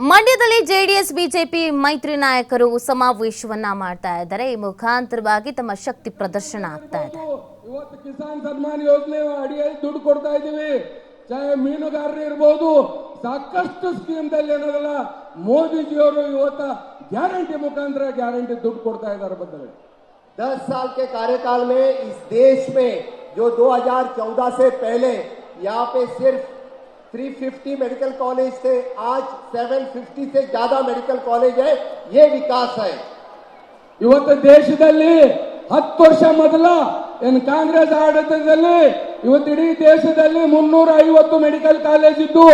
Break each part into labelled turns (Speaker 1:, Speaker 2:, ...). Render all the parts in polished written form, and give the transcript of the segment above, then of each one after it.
Speaker 1: ಮಂಡ್ಯದಲ್ಲಿ JDS BJP ಮೈತ್ರಿ ನಾಯಕರು ಸಮಾವೇಶವನ್ನ ಮಾಡ್ತಾ ಇದ್ದಾರೆ. ಈ ಮುಖಾಂತರವಾಗಿ ತಮ್ಮ ಶಕ್ತಿ ಪ್ರದರ್ಶನ ಆಗ್ತಾ ಇದೆ.
Speaker 2: ಇವತ್ತು ಕಿಸಾನ್ ಸನ್ಮಾನ್ ಯೋಜನೆ ಅಡಿಯಲ್ಲಿ ದುಡ್ಡು ಕೊಡ್ತಾ ಇದೀವಿ. ಚಾಹೆ ಮೀನುಗಾರರು ಇರಬಹುದು, ಸಾಕಷ್ಟು ಸ್ಕೀಮ್ದಲ್ಲಿ ಏನಲ್ಲ ಮೋದಿಜಿಯವರು ಇವತ್ತು ಗ್ಯಾರಂಟಿ ಮುಖಾಂತರ ಗ್ಯಾರಂಟಿ ದುಡ್ಡು ಕೊಡ್ತಾ ಇದ್ದಾರೆ. ಬದಲು
Speaker 3: 10 साल के कार्यकाल में इस देश में जो 2014 से पहले यहाँ पे सिर्फ 350 मेडिकल कॉलेज थे, आज 750 से ज्यादा मेडिकल कॉलेज है. ये विकास है.
Speaker 2: ಇವತ್ತು ದೇಶದಲ್ಲಿ 10 ವರ್ಷ ಮೊದಲ ಏನು ಕಾಂಗ್ರೆಸ್ ಆಡಳಿತದಲ್ಲಿ ಇವತ್ತು ಇಡೀ ದೇಶದಲ್ಲಿ 350 ಮೆಡಿಕಲ್ ಕಾಲೇಜ್ ಇದ್ದು,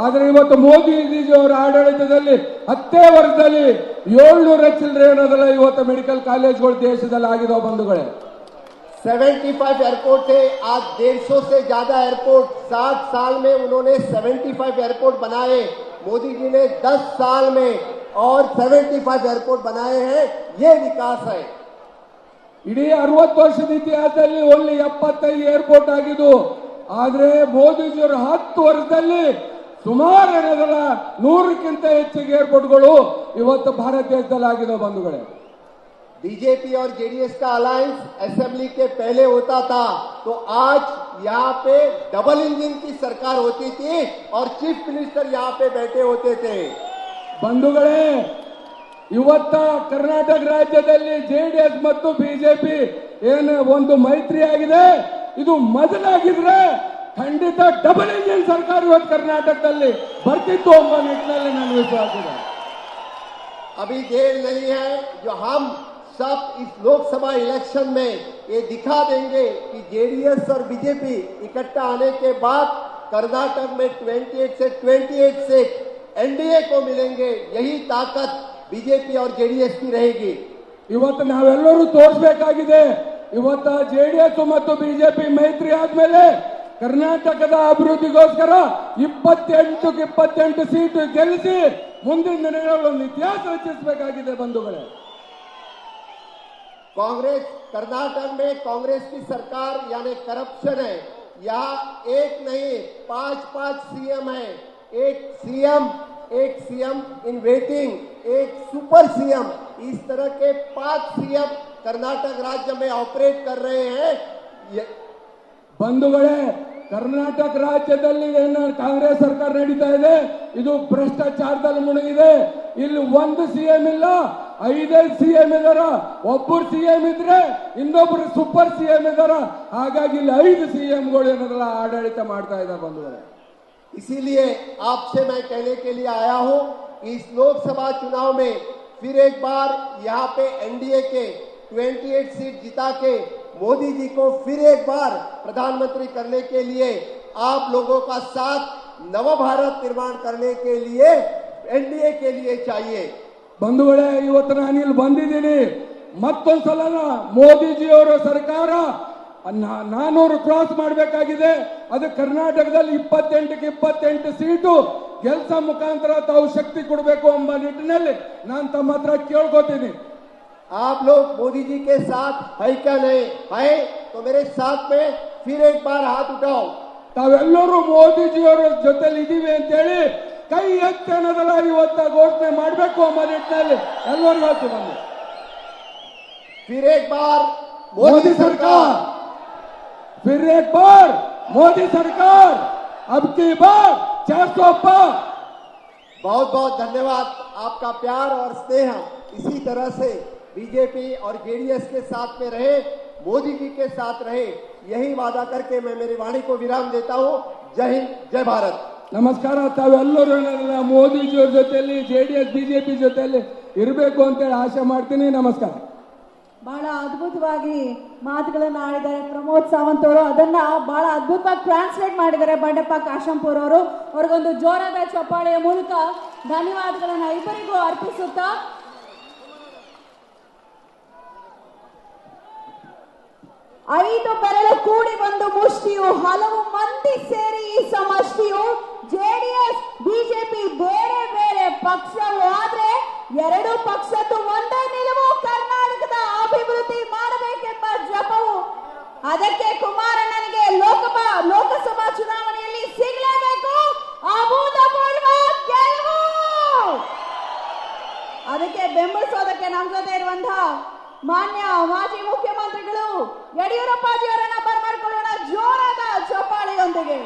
Speaker 2: ಆದ್ರೆ ಇವತ್ತು ಮೋದಿಜಿ ಅವರ ಆಡಳಿತದಲ್ಲಿ 10 ವರ್ಷದಲ್ಲಿ 700 ಚಿಲ್ಲರೆ ಏನದಲ್ಲ ಇವತ್ತು ಮೆಡಿಕಲ್ ಕಾಲೇಜ್ಗಳು ದೇಶದಲ್ಲಿ ಆಗಿದಾವ. ಬಂಧುಗಳೇ,
Speaker 3: 75 एयरपोर्ट थे, आज 150 से ज्यादा एयरपोर्ट. 60 साल में उन्होंने 75 एयरपोर्ट बनाए. मोदी जी ने 10 साल में और 75 एयरपोर्ट बनाए हैं. ये विकास है.
Speaker 2: ಇಡೀ 60 ವರ್ಷದ ಇತಿಹಾಸದಲ್ಲಿ ಓನ್ಲಿ 75 ಏರ್ಪೋರ್ಟ್ ಆಗಿದ್ದು, ಆದ್ರೆ ಮೋದಿಜಿಯವರು 10 ವರ್ಷದಲ್ಲಿ ಸುಮಾರು ಏನದಲ್ಲ 100ಕ್ಕಿಂತ ಹೆಚ್ಚಿಗೆ ಏರ್ಪೋರ್ಟ್ಗಳು ಇವತ್ತು ಭಾರತ ದೇಶದಲ್ಲಿ ಆಗಿದಾವ. ಬಂಧುಗಳೇ,
Speaker 3: बीजेपी और जेडीएस का अलायंस असेंबली के पहले होता था, तो आज यहाँ पे डबल इंजन की सरकार होती थी और चीफ मिनिस्टर यहाँ पे बैठे होते थे.
Speaker 2: ಬಂಧುಗಳೇ, ಇವತ್ತ ಕರ್ನಾಟಕ ರಾಜ್ಯದಲ್ಲಿ ಜೆಡಿಎಸ್ ಮತ್ತು ಬಿಜೆಪಿ ಏನು ಒಂದು ಮೈತ್ರಿ ಆಗಿದೆ. ಇದು ಮೊದಲಾಗಿದ್ರೆ ಖಂಡಿತ ಡಬಲ್ ಇಂಜಿನ್ ಸರ್ಕಾರ ಇವತ್ತು ಕರ್ನಾಟಕದಲ್ಲಿ ಬರ್ತಿತ್ತು ಎಂಬ ನಿಟ್ಟಿನಲ್ಲಿ ನನ್ನ ವಿಶ್ವಾಸ ಇದೆ.
Speaker 3: अभी देर नहीं है, जो हम सब इस लोकसभा इलेक्शन में ये दिखा देंगे कि जेडीएस और बीजेपी इकट्ठा आने के बाद कर्नाटक में 28 से 28 सीट एनडीए को मिलेंगे. यही ताकत बीजेपी और जेडीएस की रहेगी.
Speaker 2: ಇವತ್ತು ನಾವೆಲ್ಲರೂ ತೋರಿಸಬೇಕಾಗಿದೆ. ಇವತ್ತು ಜೆಡಿಎಸ್ ಮತ್ತು ಬಿಜೆಪಿ ಮೈತ್ರಿ ಆದ್ಮೇಲೆ ಕರ್ನಾಟಕದ ಅಭಿವೃದ್ಧಿಗೋಸ್ಕರ 28 ಸೀಟು ಗೆಲ್ಲಿಸಿ ಮುಂದಿನ ದಿನಗಳಲ್ಲಿ ಒಂದು ಇತಿಹಾಸ ರಚಿಸಬೇಕಾಗಿದೆ. ಬಂಧುಗಳೇ,
Speaker 3: कांग्रेस कर्नाटक में कांग्रेस की सरकार यानी करप्शन है. यहाँ एक नहीं 5 सीएम है. एक सीएम इन वेटिंग, एक सुपर सीएम, इस तरह के 5 सीएम कर्नाटक राज्य में ऑपरेट कर रहे हैं.
Speaker 2: ಬಂಧುಗಳೇ, ಕರ್ನಾಟಕ ರಾಜ್ಯದಲ್ಲಿ ಏನು ಕಾಂಗ್ರೆಸ್ ಸರ್ಕಾರ ನಡೀತಾ ಇದೆ, ಇದು ಭ್ರಷ್ಟಾಚಾರದಲ್ಲಿ ಮುಳುಗಿದೆ. ಇಲ್ಲಿ ಒಂದು ಸಿಎಂ ಇಲ್ಲ, 5 ಸಿಎಂ ಇದಾರ. ಒಬ್ಬರು ಸಿಎಂ ಇದ್ರೆ ಇನ್ನೊಬ್ರು ಸೂಪರ್ ಸಿಎಂ ಇದಾರ. ಹಾಗಾಗಿ ಇಲ್ಲಿ 5 ಸಿಎಂಗಳು ಏನಲ್ಲ ಆಡಳಿತ ಮಾಡ್ತಾ ಇದ್ದಾರೆ. ಬಂಧುಗಳೇ,
Speaker 3: इसीलिए आपसे मैं कहने के लिए आया हूं, इस लोकसभा चुनाव में फिर एक बार यहाँ पे एनडीए के 28 सीट जिता के मोदी जी को फिर एक बार प्रधानमंत्री करने के लिए आप लोगों का साथ नव भारत निर्माण करने के लिए एनडीए के लिए चाहिए.
Speaker 2: ಬಂಧುಗಳೇ, ಇವತ್ತು ನಾನು ಇಲ್ಲಿ ಬಂದಿದ್ದೀನಿ. ಮತ್ತೊಂದ್ಸಲ ಮೋದಿಜಿಯವರ ಸರ್ಕಾರ 400 ಕ್ರಾಸ್ ಮಾಡಬೇಕಾಗಿದೆ. ಅದು ಕರ್ನಾಟಕದಲ್ಲಿ 28ಕ್ಕೆ 28 ಸೀಟು ಗೆಲ್ಸ ಮುಖಾಂತರ ತಾವು ಶಕ್ತಿ ಕೊಡಬೇಕು ಎಂಬ ನಿಟ್ಟಿನಲ್ಲಿ ನಾನು ತಮ್ಮ ಹತ್ರ ಕೇಳ್ಕೊತೀನಿ.
Speaker 3: आप लोग मोदी जी के साथ है क्या? नहीं है तो मेरे साथ में फिर एक बार हाथ उठाओ.
Speaker 2: ತಾವೆಲ್ಲರೂ ಮೋದಿಜಿಯವರ ಜೊತೆಲಿ ಇದೀವಿ ಅಂತ ಹೇಳಿ ಕೈ ಎತ್ತಿ ಅನ್ನೋದಲ್ಲ ಇವತ್ತ ಘೋಷಣೆ ಮಾಡಬೇಕು ಎಂಬ ನಿಟ್ಟಿನಲ್ಲಿ ಎಲ್ಲರಿಗೂ ಹೇಳ್ತೀವಿ. ಬನ್ನಿ,
Speaker 3: फिर एक बार
Speaker 2: मोदी सरकार, फिर एक बार मोदी सरकार, अब की बार 400 पार.
Speaker 3: बहुत बहुत धन्यवाद. आपका प्यार और स्नेह इसी तरह से बीजेपी और जेडीएस के साथ में रहे, मोदी जी के साथ रहे, यही वादा करके मैं मेरी वाणी को विराम देता हूं. जय हिंद, जय भारत.
Speaker 2: ನಮಸ್ಕಾರ. ತಾವೆಲ್ಲರೂ ಮೋದಿಜಿಯವ್ರ ಜೊತೆಯಲ್ಲಿ ಜೆಡಿಎಸ್ ಬಿಜೆಪಿ ಜೊತೆಯಲ್ಲಿ ಇರಬೇಕು ಅಂತೇಳಿ ಆಶೆ ಮಾಡ್ತೀನಿ. ನಮಸ್ಕಾರ.
Speaker 4: ಬಹಳ ಅದ್ಭುತವಾಗಿ ಮಾತುಗಳನ್ನ ಆಡಿದ್ದಾರೆ ಪ್ರಮೋದ್ ಸಾವಂತ್ ಅವರು. ಅದನ್ನ ಬಹಳ ಅದ್ಭುತವಾಗಿ ಟ್ರಾನ್ಸ್ಲೇಟ್ ಮಾಡಿದ್ದಾರೆ ಬಂಡೆಪ್ಪ ಕಾಶಂಪುರ್ ಅವರು. ಅವ್ರಿಗೊಂದು ಜೋರಾದ ಚಪ್ಪಾಳೆಯ ಮೂಲಕ ಧನ್ಯವಾದಗಳನ್ನ ಇಬ್ಬರಿಗೂ ಅರ್ಪಿಸುತ್ತಾ, ಐದು ಬೆರಳು ಕೂಡಿ ಒಂದು ಮುಷ್ಟಿಯು, ಹಲವು ಮಂದಿ ಸೇರಿ ಈ ಸಮಷ್ಟಿಯು. ಜೆಡಿಎಸ್ ಬಿಜೆಪಿ ಬೇರೆ ಬೇರೆ ಪಕ್ಷವು, ಆದ್ರೆ ಎರಡು ಪಕ್ಷದ್ದು ಒಂದೇ ನಿಲುವು, ಕರ್ನಾಟಕದ ಅಭಿವೃದ್ಧಿ ಮಾಡಬೇಕೆಂಬ ಜಪವು. ಅದಕ್ಕೆ ಕುಮಾರಣ್ಣನಿಗೆ ಲೋಕಸಭಾ ಚುನಾವಣೆಯಲ್ಲಿ ಸಿಗಲೇಬೇಕು ಅಭೂತಪೂರ್ವ ಗೆಲುವು. ಅದಕ್ಕೆ ಬೆಂಬಲಿಸೋದಕ್ಕೆ ನಮ್ಮ ಜೊತೆ ಇರುವಂತಹ ಮಾನ್ಯ ಮಾಜಿ ಮುಖ್ಯಮಂತ್ರಿಗಳು ಯಡಿಯೂರಪ್ಪಾಜಿಯವರನ್ನ ಬರಮಾಡಿಕೊಳ್ಳೋಣ ಜೋರಾದ ಚಪ್ಪಾಳೆಯೊಂದಿಗೆ.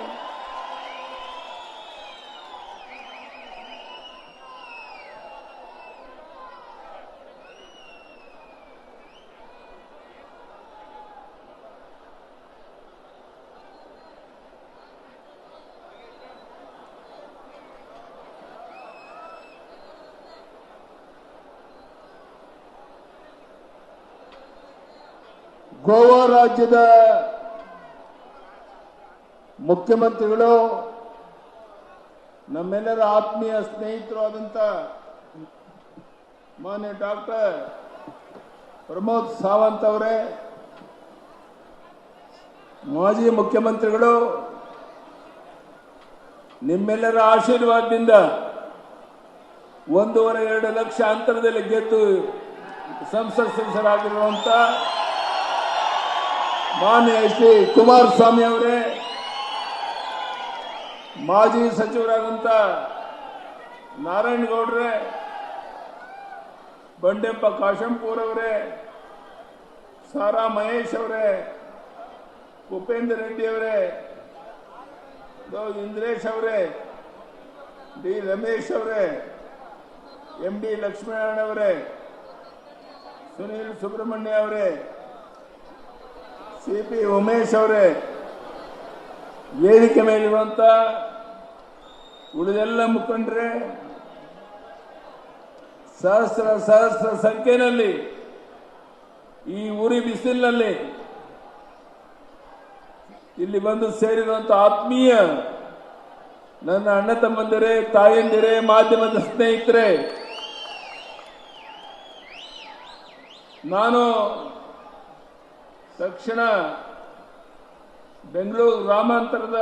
Speaker 5: ಗೋವಾ ರಾಜ್ಯದ ಮುಖ್ಯಮಂತ್ರಿಗಳು ನಮ್ಮೆಲ್ಲರ ಆತ್ಮೀಯ ಸ್ನೇಹಿತರು ಆದಂತ ಮಾನ್ಯ ಡಾಕ್ಟರ್ ಪ್ರಮೋದ್ ಸಾವಂತ್ ಅವರೇ, ಮಾಜಿ ಮುಖ್ಯಮಂತ್ರಿಗಳು, ನಿಮ್ಮೆಲ್ಲರ ಆಶೀರ್ವಾದದಿಂದ 1.5-2 ಲಕ್ಷ ಅಂತರದಲ್ಲಿ ಗೆದ್ದು ಸಂಸತ್ ಸದಸ್ಯರಾಗಿರುವಂತ ಮಾನ್ಯ ಶ್ರೀ ಕುಮಾರಸ್ವಾಮಿ ಅವರೇ, ಮಾಜಿ ಸಚಿವರಾದಂತ ನಾರಾಯಣಗೌಡ್ರೆ, ಬಂಡೆಪ್ಪ ಕಾಶಂಪುರ್ ಅವರೇ, ಸಾರಾ ಮಹೇಶ್ ಅವರೇ, ಉಪೇಂದ್ರ ರೆಡ್ಡಿ ಅವರೇ, ಇಂದ್ರೇಶ್ ಅವರೇ, ಡಿ ರಮೇಶ್ ಅವರೇ, MD ಲಕ್ಷ್ಮೀನಾರಾಯಣ ಅವರೇ, ಸುನೀಲ್ ಸುಬ್ರಹ್ಮಣ್ಯ ಅವರೇ, CP ಉಮೇಶ್ ಅವರೇ, ವೇದಿಕೆ ಮೇಲಿರುವಂತ ಉಳಿದೆಲ್ಲ ಮುಖಂಡರೇ, ಸಹಸ್ರ ಸಂಖ್ಯೆಯಲ್ಲಿ ಈ ಉರಿ ಬಿಸಿಲಿನಲ್ಲಿ ಇಲ್ಲಿ ಬಂದು ಸೇರಿರುವಂತ ಆತ್ಮೀಯ ನನ್ನ ಅಣ್ಣ ತಮ್ಮಂದಿರೇ, ತಾಯಂದಿರೇ, ಮಾಧ್ಯಮದ ಸ್ನೇಹಿತರೆ, ನಾನು ತಕ್ಷಣ ಬೆಂಗಳೂರು ಗ್ರಾಮಾಂತರದ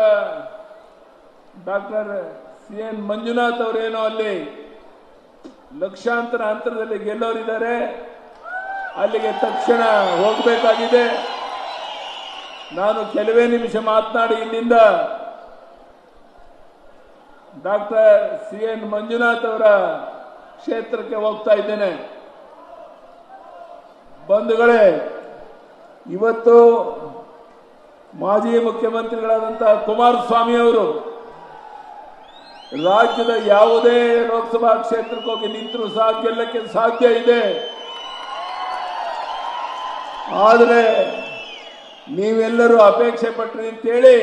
Speaker 5: ಡಾಕ್ಟರ್ CN ಮಂಜುನಾಥ್ ಅವರೇನೋ ಅಲ್ಲಿ ಲಕ್ಷಾಂತರ ಅಂತರದಲ್ಲಿ ಗೆಲ್ಲೋರಿದ್ದಾರೆ, ಅಲ್ಲಿಗೆ ತಕ್ಷಣ ಹೋಗಬೇಕಾಗಿದೆ. ನಾನು ಕೆಲವೇ ನಿಮಿಷ ಮಾತನಾಡಿ ಇಲ್ಲಿಂದ ಡಾಕ್ಟರ್ CN ಮಂಜುನಾಥ್ ಅವರ ಕ್ಷೇತ್ರಕ್ಕೆ ಹೋಗ್ತಾ ಇದ್ದೇನೆ. ಬಂಧುಗಳೇ, ಇವತ್ತು ಮಾಜಿ ಮುಖ್ಯಮಂತ್ರಿಗಳಾದಂತಹ ಕುಮಾರಸ್ವಾಮಿ ಅವರು ರಾಜ್ಯದ ಯಾವುದೇ ಲೋಕಸಭಾ ಕ್ಷೇತ್ರಕ್ಕೆ ಹೋಗಿ ನಿಂತರೂ ಸಹ ಗೆಲ್ಲಕ್ಕೆ ಸಾಧ್ಯ ಇದೆ. ಆದರೆ ನೀವೆಲ್ಲರೂ ಅಪೇಕ್ಷೆ ಪಟ್ರಿ ಅಂತೇಳಿ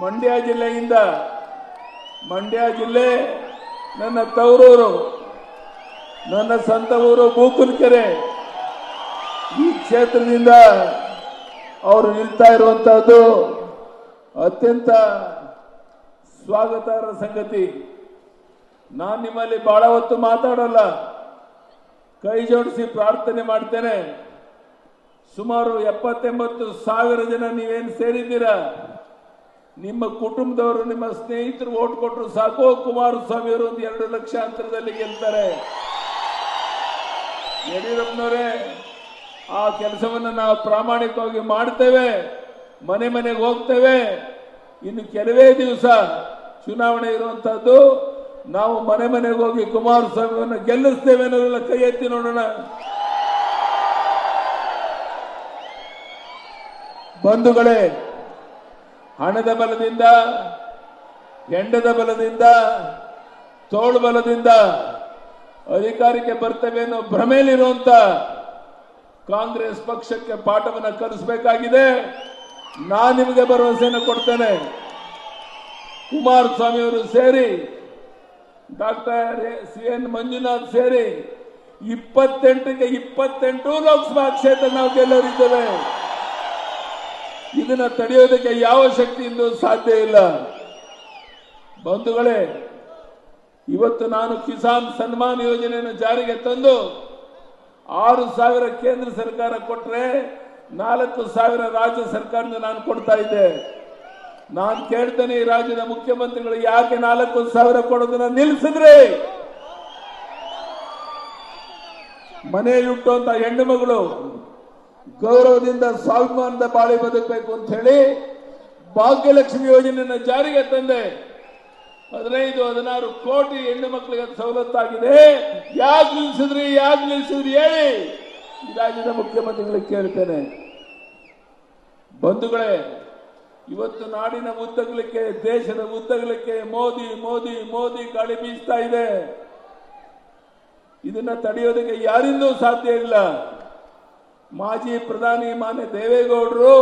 Speaker 5: ಮಂಡ್ಯ ಜಿಲ್ಲೆಯಿಂದ, ಮಂಡ್ಯ ಜಿಲ್ಲೆ ನನ್ನ ತವರೂರು, ನನ್ನ ಸ್ವಂತ ಊರು ಬೂಕನಕೆರೆ, ಈ ಕ್ಷೇತ್ರದಿಂದ ಅವರು ನಿಲ್ತಾ ಇರುವಂತಹದ್ದು ಅತ್ಯಂತ ಸ್ವಾಗತಾರ್ಹ ಸಂಗತಿ. ನಾನು ನಿಮ್ಮಲ್ಲಿ ಬಹಳ ಹೊತ್ತು ಮಾತಾಡಲ್ಲ, ಕೈ ಜೋಡಿಸಿ ಪ್ರಾರ್ಥನೆ ಮಾಡ್ತೇನೆ. ಸುಮಾರು 70-80 ಸಾವಿರ ಜನ ನೀವೇನು ಸೇರಿದ್ದೀರಾ, ನಿಮ್ಮ ಕುಟುಂಬದವರು, ನಿಮ್ಮ ಸ್ನೇಹಿತರು ಓಟ್ ಕೊಟ್ಟರು ಸಾಕು, ಕುಮಾರಸ್ವಾಮಿ ಅವರು 2 ಲಕ್ಷ ಅಂತರದಲ್ಲಿ ಗೆಲ್ತಾರೆ. ಯಡಿಯೂರಪ್ಪನವರೇ, ಆ ಕೆಲಸವನ್ನು ನಾವು ಪ್ರಾಮಾಣಿಕವಾಗಿ ಮಾಡ್ತೇವೆ, ಮನೆ ಮನೆಗೆ ಹೋಗ್ತೇವೆ. ಇನ್ನು ಕೆಲವೇ ದಿವಸ ಚುನಾವಣೆ ಇರುವಂತಹದ್ದು, ನಾವು ಮನೆ ಮನೆಗೆ ಹೋಗಿ ಕುಮಾರಸ್ವಾಮಿಯನ್ನು ಗೆಲ್ಲಿಸ್ತೇವೆ ಅನ್ನೋದೆಲ್ಲ ಕೈ ಎತ್ತಿ ನೋಡೋಣ. ಬಂಧುಗಳೇ, ಹಣದ ಬಲದಿಂದ, ಹೆಂಡದ ಬಲದಿಂದ, ತೋಳು ಬಲದಿಂದ ಅಧಿಕಾರಕ್ಕೆ ಬರ್ತೇವೆ ಅನ್ನೋ ಭ್ರಮೆಯಲ್ಲಿರುವಂತ ಕಾಂಗ್ರೆಸ್ ಪಕ್ಷಕ್ಕೆ ಪಾಠವನ್ನು ಕಲಿಸಬೇಕಾಗಿದೆ. ನಾನು ನಿಮಗೆ ಭರವಸೆಯನ್ನು ಕೊಡ್ತೇನೆ. ಕುಮಾರಸ್ವಾಮಿ ಅವರು ಸೇರಿ, ಡಾಕ್ಟರ್ CN ಮಂಜುನಾಥ್ ಸೇರಿ 28ಕ್ಕೆ 28 ಲೋಕಸಭಾ ಕ್ಷೇತ್ರ ನಾವು ಗೆಲ್ಲೋರಿದ್ದೇವೆ. ಇದನ್ನ ತಡೆಯೋದಕ್ಕೆ ಯಾವ ಶಕ್ತಿಯಿಂದ ಸಾಧ್ಯ ಇಲ್ಲ. ಬಂಧುಗಳೇ, ಇವತ್ತು ನಾನು ಕಿಸಾನ್ ಸನ್ಮಾನ್ ಯೋಜನೆಯನ್ನು ಜಾರಿಗೆ ತಂದು 6,000 ಕೇಂದ್ರ ಸರ್ಕಾರ ಕೊಟ್ಟರೆ 4,000 ರಾಜ್ಯ ಸರ್ಕಾರದಿಂದ ನಾನು ಕೊಡ್ತಾ ಇದ್ದೆ. ನಾನು ಕೇಳ್ತೇನೆ, ಈ ರಾಜ್ಯದ ಮುಖ್ಯಮಂತ್ರಿಗಳು ಯಾಕೆ 4,000 ಕೊಡೋದನ್ನ ನಿಲ್ಲಿಸಿದ್ರಿ? ಮನೆಯಲ್ಲಿಟ್ಟುವಂತ ಹೆಣ್ಣು ಮಗಳು ಗೌರವದಿಂದ ಸ್ವಾಭಿಮಾನದ ಬಾಳಿ ಬದುಕಬೇಕು ಅಂತ ಹೇಳಿ ಭಾಗ್ಯಲಕ್ಷ್ಮಿ ಯೋಜನೆಯನ್ನು ಜಾರಿಗೆ ತಂದೆ. 15-16 ಕೋಟಿ ಹೆಣ್ಣು ಮಕ್ಕಳಿಗೆ ಸವಲತ್ತಾಗಿದೆ. ಯಾಕೆ ನಿಲ್ಸಿದ್ರಿ ಹೇಳಿ ಈ ರಾಜ್ಯದ ಮುಖ್ಯಮಂತ್ರಿಗಳಿಗೆ ಕೇಳ್ತೇನೆ. ಬಂಧುಗಳೇ, ಇವತ್ತು ನಾಡಿನ ಉದ್ದಗಲಿಕ್ಕೆ, ದೇಶದ ಉದ್ದಗಲಿಕ್ಕೆ ಮೋದಿ ಮೋದಿ ಮೋದಿ ಗಾಳಿ ಬೀಸ್ತಾ ಇದೆ. ಇದನ್ನ ತಡೆಯೋದಕ್ಕೆ ಯಾರಿಂದೂ ಸಾಧ್ಯ ಇಲ್ಲ. ಮಾಜಿ ಪ್ರಧಾನಿ ಮಾನ್ಯ ದೇವೇಗೌಡರು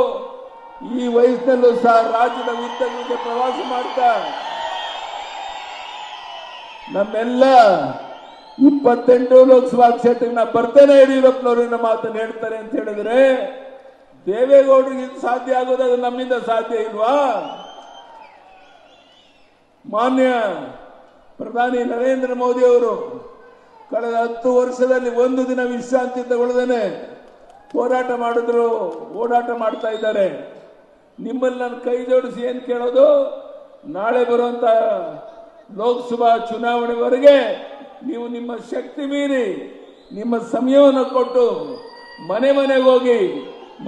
Speaker 5: ಈ ವಯಸ್ಸಿನಲ್ಲೂ ಸಹ ರಾಜ್ಯದ ಉದ್ದಗಲಿಕ್ಕೆ ಪ್ರವಾಸ ಮಾಡ್ತಾ ನಮ್ಮೆಲ್ಲ 28 ಲೋಕಸಭಾ ಕ್ಷೇತ್ರಕ್ಕೆ ನಾ ಬರ್ತೇನೆ, ಯಡಿಯೂರಪ್ಪನವರಿನ ಮಾತನ್ನು ಹೇಳ್ತಾರೆ ಅಂತ ಹೇಳಿದ್ರೆ ದೇವೇಗೌಡರಿಗೆ ಇದು ಸಾಧ್ಯ ಆಗೋದು, ಅದು ನಮ್ಮಿಂದ ಸಾಧ್ಯ ಇಲ್ವಾ? ಮಾನ್ಯ ಪ್ರಧಾನಿ ನರೇಂದ್ರ ಮೋದಿ ಅವರು ಕಳೆದ 10 ವರ್ಷದಲ್ಲಿ ಒಂದು ದಿನ ವಿಶ್ರಾಂತಿ ತಗೊಳ್ಳದೇನೆ ಹೋರಾಟ ಮಾಡಿದ್ರು, ಓಡಾಟ ಮಾಡ್ತಾ ಇದ್ದಾರೆ. ನಿಮ್ಮಲ್ಲಿ ನಾನು ಕೈ ಜೋಡಿಸಿ ಏನ್ ಕೇಳೋದು, ನಾಳೆ ಬರುವಂತ ಲೋಕಸಭಾ ಚುನಾವಣೆವರೆಗೆ ನೀವು ನಿಮ್ಮ ಶಕ್ತಿ ಮೀರಿ ನಿಮ್ಮ ಸಮಯವನ್ನು ಕೊಟ್ಟು ಮನೆ ಮನೆಗೆ ಹೋಗಿ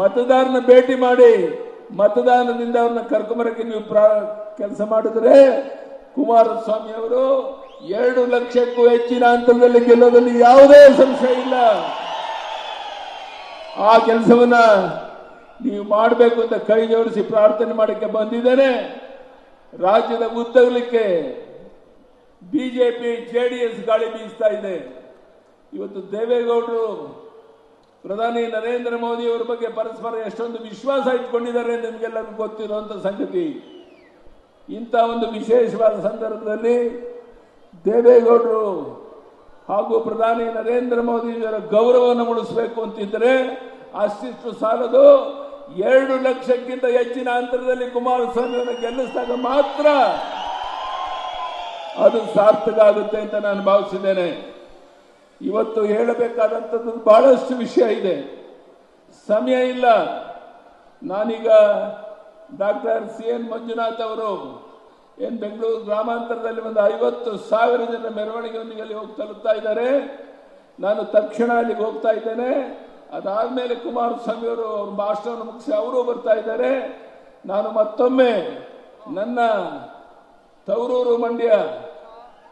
Speaker 5: ಮತದಾರನ ಭೇಟಿ ಮಾಡಿ ಮತದಾನದಿಂದ ಅವ್ರನ್ನ ಕರ್ಕೊಂಬರಕ್ಕೆ ನೀವು ಕೆಲಸ ಮಾಡಿದ್ರೆ ಕುಮಾರಸ್ವಾಮಿ ಅವರು 2 ಲಕ್ಷಕ್ಕೂ ಹೆಚ್ಚಿನ ಅಂತರದಲ್ಲಿ ಗೆಲ್ಲೋದಲ್ಲಿ ಯಾವುದೇ ಸಂಶಯ ಇಲ್ಲ. ಆ ಕೆಲಸವನ್ನ ನೀವು ಮಾಡಬೇಕು ಅಂತ ಕೈ ಜೋಡಿಸಿ ಪ್ರಾರ್ಥನೆ ಮಾಡಕ್ಕೆ ಬಂದಿದ್ದೇನೆ. ರಾಜ್ಯದ ಉದ್ದಗಲಿಕ್ಕೆ ಬಿಜೆಪಿ ಜೆಡಿಎಸ್ ಗಾಳಿ ಬೀಸ್ತಾ ಇದೆ. ಇವತ್ತು ದೇವೇಗೌಡರು ಪ್ರಧಾನಿ ನರೇಂದ್ರ ಮೋದಿ ಅವರ ಬಗ್ಗೆ ಪರಸ್ಪರ ಎಷ್ಟೊಂದು ವಿಶ್ವಾಸ ಇಟ್ಕೊಂಡಿದ್ದಾರೆ ನಿಮಗೆಲ್ಲರಿಗೂ ಗೊತ್ತಿರುವಂತ ಸಂಗತಿ. ಇಂಥ ಒಂದು ವಿಶೇಷವಾದ ಸಂದರ್ಭದಲ್ಲಿ ದೇವೇಗೌಡರು ಹಾಗೂ ಪ್ರಧಾನಿ ನರೇಂದ್ರ ಮೋದಿಯವರ ಗೌರವವನ್ನು ಉಳಿಸಬೇಕು ಅಂತಿದ್ರೆ ಅಷ್ಟಿಷ್ಟು ಸಾಲದು. 2 ಲಕ್ಷಕ್ಕಿಂತ ಹೆಚ್ಚಿನ ಅಂತರದಲ್ಲಿ ಕುಮಾರಸ್ವಾಮಿಯನ್ನು ಗೆಲ್ಲಿಸಿದಾಗ ಮಾತ್ರ ಅದು ಸಾರ್ಥಕ ಆಗುತ್ತೆ ಅಂತ ನಾನು ಭಾವಿಸಿದ್ದೇನೆ. ಇವತ್ತು ಹೇಳಬೇಕಾದಂಥದ್ದು ಬಹಳಷ್ಟು ವಿಷಯ ಇದೆ, ಸಮಯ ಇಲ್ಲ. ನಾನೀಗ ಡಾಕ್ಟರ್ CN ಮಂಜುನಾಥ್ ಅವರು ಏನ್ ಬೆಂಗಳೂರು ಗ್ರಾಮಾಂತರದಲ್ಲಿ ಒಂದು 50,000 ಜನ ಮೆರವಣಿಗೆಯೊಂದಿಗೆ ಅಲ್ಲಿ ಹೋಗಿ ತಲುಪ್ತಾ ಇದ್ದಾರೆ. ನಾನು ತಕ್ಷಣ ಅಲ್ಲಿಗೆ ಹೋಗ್ತಾ ಇದ್ದೇನೆ. ಅದಾದ್ಮೇಲೆ ಕುಮಾರಸ್ವಾಮಿ ಅವರು ಅವ್ರ ಭಾಷಣವನ್ನು ಮುಗಿಸಿ ಅವರು ಬರ್ತಾ ಇದ್ದಾರೆ. ನಾನು ಮತ್ತೊಮ್ಮೆ ನನ್ನ ತವರೂರು ಮಂಡ್ಯ,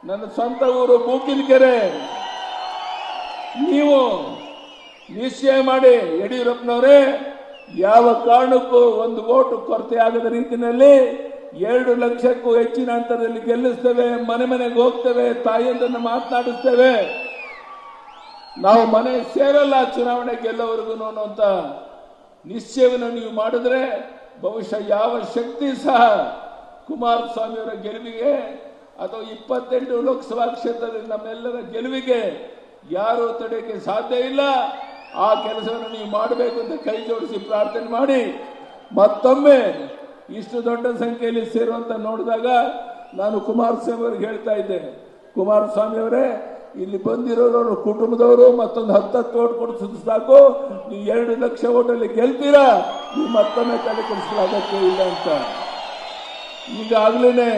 Speaker 5: ನನ್ನ ಸ್ವಂತ ಊರು ಬೂಕಿನಕೆರೆ, ನೀವು ನಿಶ್ಚಯ ಮಾಡಿ ಯಡಿಯೂರಪ್ಪನವರೇ, ಯಾವ ಕಾರಣಕ್ಕೂ ಒಂದು ಓಟು ಕೊರತೆ ಆಗದ ರೀತಿಯಲ್ಲಿ 2 ಲಕ್ಷಕ್ಕೂ ಹೆಚ್ಚಿನ ಅಂತರದಲ್ಲಿ ಗೆಲ್ಲಿಸ್ತೇವೆ, ಮನೆ ಮನೆಗೆ ಹೋಗ್ತೇವೆ, ತಾಯಿಯೊಂದನ್ನು ಮಾತನಾಡಿಸ್ತೇವೆ. ನಾವು ಮನೆ ಸೇರಲ್ಲ ಚುನಾವಣೆ ಗೆಲ್ಲೋವರೆಗೂ ಅನ್ನುವಂತ ನಿಶ್ಚಯವನ್ನು ನೀವು ಮಾಡಿದ್ರೆ ಬಹುಶಃ ಯಾವ ಶಕ್ತಿ ಸಹ ಕುಮಾರಸ್ವಾಮಿ ಅವರ ಗೆಲುವಿಗೆ ಅಥವಾ 28 ಲೋಕಸಭಾ ಕ್ಷೇತ್ರದಲ್ಲಿ ನಮ್ಮೆಲ್ಲರ ಗೆಲುವಿಗೆ ಯಾರು ತಡೆಯಕ್ಕೆ ಸಾಧ್ಯ ಇಲ್ಲ. ಆ ಕೆಲಸವನ್ನು ನೀವು ಮಾಡಬೇಕು ಅಂತ ಕೈ ಜೋಡಿಸಿ ಪ್ರಾರ್ಥನೆ ಮಾಡಿ, ಮತ್ತೊಮ್ಮೆ ಇಷ್ಟು ದೊಡ್ಡ ಸಂಖ್ಯೆಯಲ್ಲಿ ಸೇರುವಂತ ನೋಡಿದಾಗ ನಾನು ಕುಮಾರಸ್ವಾಮಿ ಅವರಿಗೆ ಹೇಳ್ತಾ ಇದ್ದೆ, ಕುಮಾರಸ್ವಾಮಿ ಅವರೇ, ಇಲ್ಲಿ ಬಂದಿರೋರು ಕುಟುಂಬದವರು ಮತ್ತೊಂದು 10 ಓಟ್ ಕೊಡಿಸಿದ್ರು ಸಾಕು, ನೀವು 2 ಲಕ್ಷ ಓಟಲ್ಲಿ ಗೆಲ್ತೀರಾ, ನೀವು ಮತ್ತೊಮ್ಮೆ ತಲೆ ಕೆಡಿಸಲು ಅಗತ್ಯ ಇಲ್ಲ ಅಂತ. ಈಗಾಗಲೇ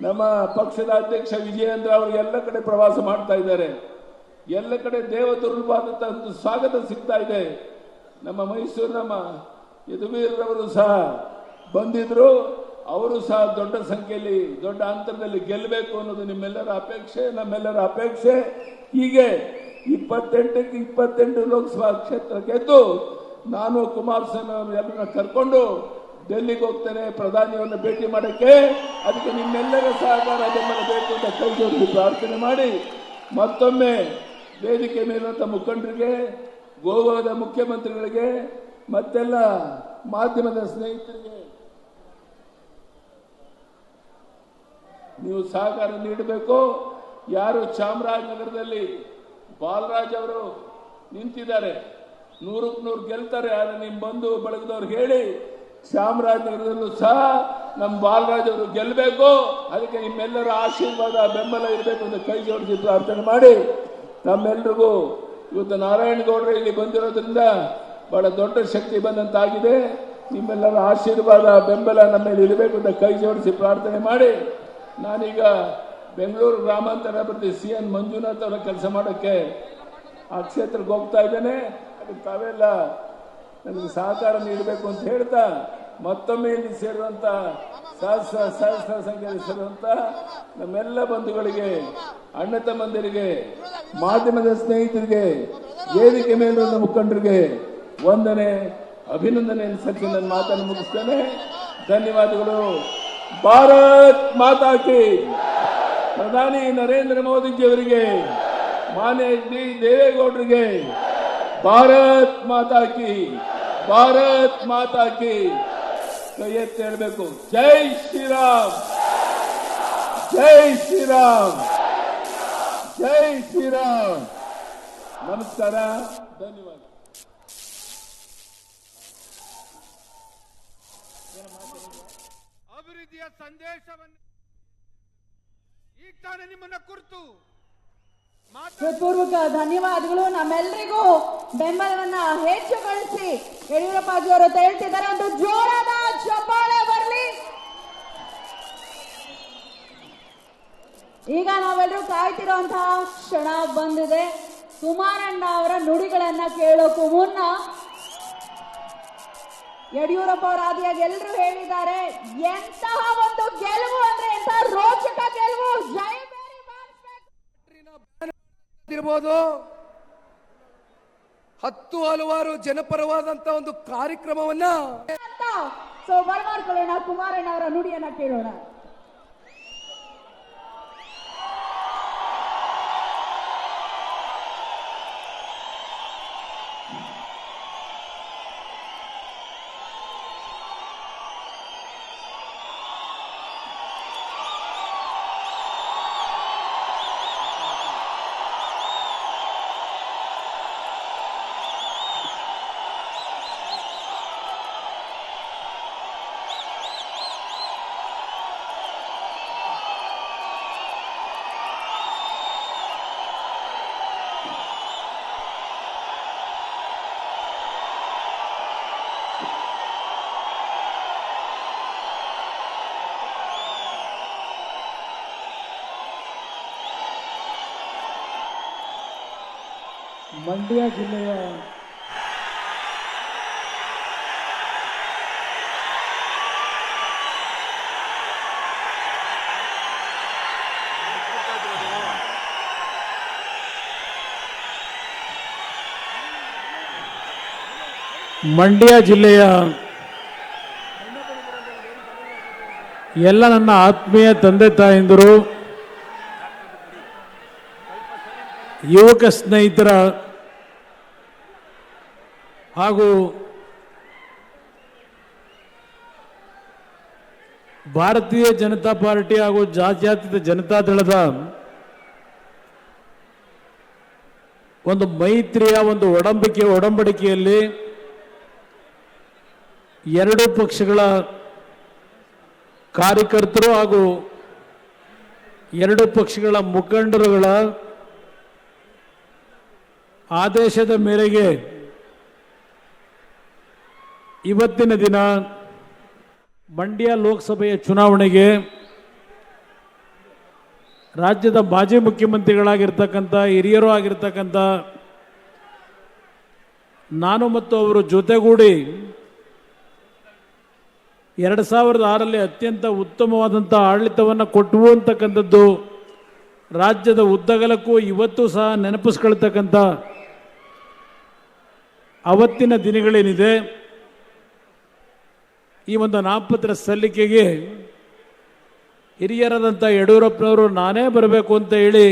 Speaker 5: ನಮ್ಮ ಪಕ್ಷದ ಅಧ್ಯಕ್ಷ ವಿಜಯೇಂದ್ರ ಅವರು ಎಲ್ಲ ಕಡೆ ಪ್ರವಾಸ ಮಾಡ್ತಾ ಇದ್ದಾರೆ. ಎಲ್ಲ ಕಡೆ ದೇವದುರ್ಲಭವಾದಂತಹ ಒಂದು ಸ್ವಾಗತ ಸಿಗ್ತಾ ಇದೆ. ನಮ್ಮ ಮೈಸೂರು ನಮ್ಮ ಯದುವೀರರವರು ಸಹ ಬಂದಿದ್ರು, ಅವರು ಸಹ ದೊಡ್ಡ ಸಂಖ್ಯೆಯಲ್ಲಿ ದೊಡ್ಡ ಅಂತರದಲ್ಲಿ ಗೆಲ್ಲಬೇಕು ಅನ್ನೋದು ನಿಮ್ಮೆಲ್ಲರ ಅಪೇಕ್ಷೆ, ನಮ್ಮೆಲ್ಲರ ಅಪೇಕ್ಷೆ. ಹೀಗೆ 28ಕ್ಕೆ 28 ಲೋಕಸಭಾ ಕ್ಷೇತ್ರ ಗೆದ್ದು ನಾನು ಕುಮಾರಸ್ವಾಮಿ ಅವರು ಎಲ್ಲರನ್ನ ಕರ್ಕೊಂಡು ಡೆಲ್ಲಿಗೆ ಹೋಗ್ತೇನೆ ಪ್ರಧಾನಿಯವರನ್ನ ಭೇಟಿ ಮಾಡಕ್ಕೆ. ಅದಕ್ಕೆ ನಿಮ್ಮೆಲ್ಲರ ಸಹಕಾರ ಬೆಂಬಲ ಬೇಕು ಅಂತ ಕೈ ಜೋಡಿಸಿ ಪ್ರಾರ್ಥನೆ ಮಾಡಿ, ಮತ್ತೊಮ್ಮೆ ವೇದಿಕೆ ಮೇಲಿರುವಂತಹ ಮುಖಂಡರಿಗೆ, ಗೋವಾದ ಮುಖ್ಯಮಂತ್ರಿಗಳಿಗೆ, ಮತ್ತೆಲ್ಲ ಮಾಧ್ಯಮದ ಸ್ನೇಹಿತರಿಗೆ ನೀವು ಸಹಕಾರ ನೀಡಬೇಕು. ಯಾರು ಚಾಮರಾಜನಗರದಲ್ಲಿ ಬಾಲರಾಜ್ ಅವರು ನಿಂತಿದ್ದಾರೆ, 100ಕ್ಕೆ 100 ಗೆಲ್ತಾರೆ, ಆದ್ರೆ ನಿಮ್ ಬಂಧು ಬಳಗದವ್ರಿಗೆ ಹೇಳಿ ಚಾಮರಾಜನಗರದಲ್ಲೂ ಸಹ ನಮ್ಮ ಬಾಲರಾಜ್ ಅವರು ಗೆಲ್ಲಬೇಕು. ಅದಕ್ಕೆ ನಿಮ್ಮೆಲ್ಲರ ಆಶೀರ್ವಾದ ಬೆಂಬಲ ಇರಬೇಕು ಅಂತ ಕೈ ಜೋಡಿಸಿ ಪ್ರಾರ್ಥನೆ ಮಾಡಿ, ನಮ್ಮೆಲ್ರಿಗೂ ಇವತ್ತು ನಾರಾಯಣಗೌಡರು ಇಲ್ಲಿ ಬಂದಿರೋದ್ರಿಂದ ಬಹಳ ದೊಡ್ಡ ಶಕ್ತಿ ಬಂದಂತಾಗಿದೆ. ನಿಮ್ಮೆಲ್ಲರ ಆಶೀರ್ವಾದ ಬೆಂಬಲ ನಮ್ಮ ಮೇಲೆ ಇರಬೇಕು ಅಂತ ಕೈ ಜೋಡಿಸಿ ಪ್ರಾರ್ಥನೆ ಮಾಡಿ, ನಾನೀಗ ಬೆಂಗಳೂರು ಗ್ರಾಮಾಂತರ ಅಭಿವೃದ್ಧಿ CN ಮಂಜುನಾಥ್ ಅವರ ಕೆಲಸ ಮಾಡೋಕ್ಕೆ ಆ ಕ್ಷೇತ್ರಕ್ಕೆ ಹೋಗ್ತಾ ಇದ್ದೇನೆ. ಅದಕ್ಕೆ ತಾವೆಲ್ಲ ನನಗೆ ಸಹಕಾರ ನೀಡಬೇಕು ಅಂತ ಹೇಳ್ತಾ, ಮತ್ತೊಮ್ಮೆ ಇಲ್ಲಿ ಸೇರುವಂತ ಸಹಸ್ರ ಸಂಖ್ಯೆಯಲ್ಲಿರುವಂತ ನಮ್ಮೆಲ್ಲ ಬಂಧುಗಳಿಗೆ, ಅಣ್ಣ ತಮ್ಮಂದಿರಿಗೆ, ಮಾಧ್ಯಮದ ಸ್ನೇಹಿತರಿಗೆ, ವೇದಿಕೆ ಮೇಲಿರುವ ಮುಖಂಡರಿಗೆ ವಂದನೆ, ಅಭಿನಂದನೆ ಸಲ್ಲಿಸಿ ನನ್ನ ಮಾತನ್ನು ಮುಗಿಸ್ತೇನೆ. ಧನ್ಯವಾದಗಳು. ಭಾರತ್ ಮಾತಾ ಕಿ. ಪ್ರಧಾನಿ ನರೇಂದ್ರ ಮೋದಿಜಿಯವರಿಗೆ, ಮಾನ್ಯ ಡಿ ದೇವೇಗೌಡರಿಗೆ ಭಾರತ್ ಮಾತಾ ಕಿ, ಭಾರತ್ ಮಾತಾ ಕಿ. ಕೈ ಎತ್ತಿ ಹೇಳಬೇಕು, ಜೈ ಶ್ರೀರಾಮ್, ಜೈ ಶ್ರೀರಾಮ್, ಜೈ ಶ್ರೀರಾಮ್. ನಮಸ್ಕಾರ, ಧನ್ಯವಾದ.
Speaker 6: ಅಭಿವೃದ್ಧಿಯ ಸಂದೇಶವನ್ನು ಈಗ ತಾನೇ ನಿಮ್ಮನ್ನ ಕುರಿತು
Speaker 4: ಹೃತ್ಪೂರ್ವಕ ಧನ್ಯವಾದಗಳು. ನಮ್ಮೆಲ್ಲರಿಗೂ ಬೆಂಬಲವನ್ನ ಹೆಚ್ಚುಗೊಳಿಸಿ ಯಡಿಯೂರಪ್ಪಾಜಿಯವರು ಹೇಳ್ತಿದ್ದಾರೆ. ಒಂದು ಜೋರಾದ ಚಪ್ಪಾಳೆ ಬರಲಿ. ಈಗ ನಾವೆಲ್ಲರೂ ಕಾಯ್ತಿರುವಂತಹ ಕ್ಷಣ ಬಂದಿದೆ. ಕುಮಾರಣ್ಣ ಅವರ ನುಡಿಗಳನ್ನ ಕೇಳೋಕ್ಕೂ ಮುನ್ನ ಯಡಿಯೂರಪ್ಪ ಅವರ ಆದಿಯಾಗಿ ಎಲ್ಲರೂ ಹೇಳಿದ್ದಾರೆ, ಎಂತಹ ಒಂದು ಗೆಲುವು ಅಂದ್ರೆ ಎಂತಹ ರೋಚಕ ಗೆಲುವು. ಜಯಬೇರಿ
Speaker 6: ಇರ್ಬೋದು, ಹಲವಾರು ಜನಪರವಾದಂತ ಒಂದು ಕಾರ್ಯಕ್ರಮವನ್ನ
Speaker 4: ಅಂತ ಬರಮಾಡ್ಕೊಳ್ಳೋಣ. ಕುಮಾರಣ್ಣ ಅವರ ನುಡಿಯನ್ನ ಕೇಳೋಣ.
Speaker 7: ಮಂಡ್ಯ ಜಿಲ್ಲೆಯ ಎಲ್ಲ ನನ್ನ ಆತ್ಮೀಯ ತಂದೆ ತಾಯಂದಿರು, ಯುವಕ ಸ್ನೇಹಿತರ ಹಾಗೂ ಭಾರತೀಯ ಜನತಾ ಪಾರ್ಟಿ ಹಾಗೂ ಜಾತ್ಯತೀತ ಜನತಾದಳದ ಒಂದು ಮೈತ್ರಿಯ ಒಂದು ಒಡಂಬಡಿಕೆಯಲ್ಲಿ ಎರಡೂ ಪಕ್ಷಗಳ ಕಾರ್ಯಕರ್ತರು ಹಾಗೂ ಎರಡೂ ಪಕ್ಷಗಳ ಮುಖಂಡರುಗಳ ಆದೇಶದ ಮೇರೆಗೆ ಇವತ್ತಿನ ದಿನ ಮಂಡ್ಯ ಲೋಕಸಭೆಯ ಚುನಾವಣೆಗೆ ರಾಜ್ಯದ ಮಾಜಿ ಮುಖ್ಯಮಂತ್ರಿಗಳಾಗಿರ್ತಕ್ಕಂಥ ಹಿರಿಯರು ಆಗಿರ್ತಕ್ಕಂಥ ನಾನು ಮತ್ತು ಅವರು ಜೊತೆಗೂಡಿ 2006ರಲ್ಲಿ ಅತ್ಯಂತ ಉತ್ತಮವಾದಂಥ ಆಡಳಿತವನ್ನು ಕೊಟ್ಟವು ಅಂತಕ್ಕಂಥದ್ದು ರಾಜ್ಯದ ಉದ್ದಗಲಕ್ಕೂ ಇವತ್ತು ಸಹ ನೆನಪಿಸ್ಕೊಳ್ತಕ್ಕಂಥ ಅವತ್ತಿನ ದಿನಗಳೇನಿದೆ, ಈ ಒಂದು ನಾಮಪತ್ರ ಸಲ್ಲಿಕೆಗೆ ಹಿರಿಯರಾದಂಥ ಯಡಿಯೂರಪ್ಪನವರು ನಾನೇ ಬರಬೇಕು ಅಂತ ಹೇಳಿ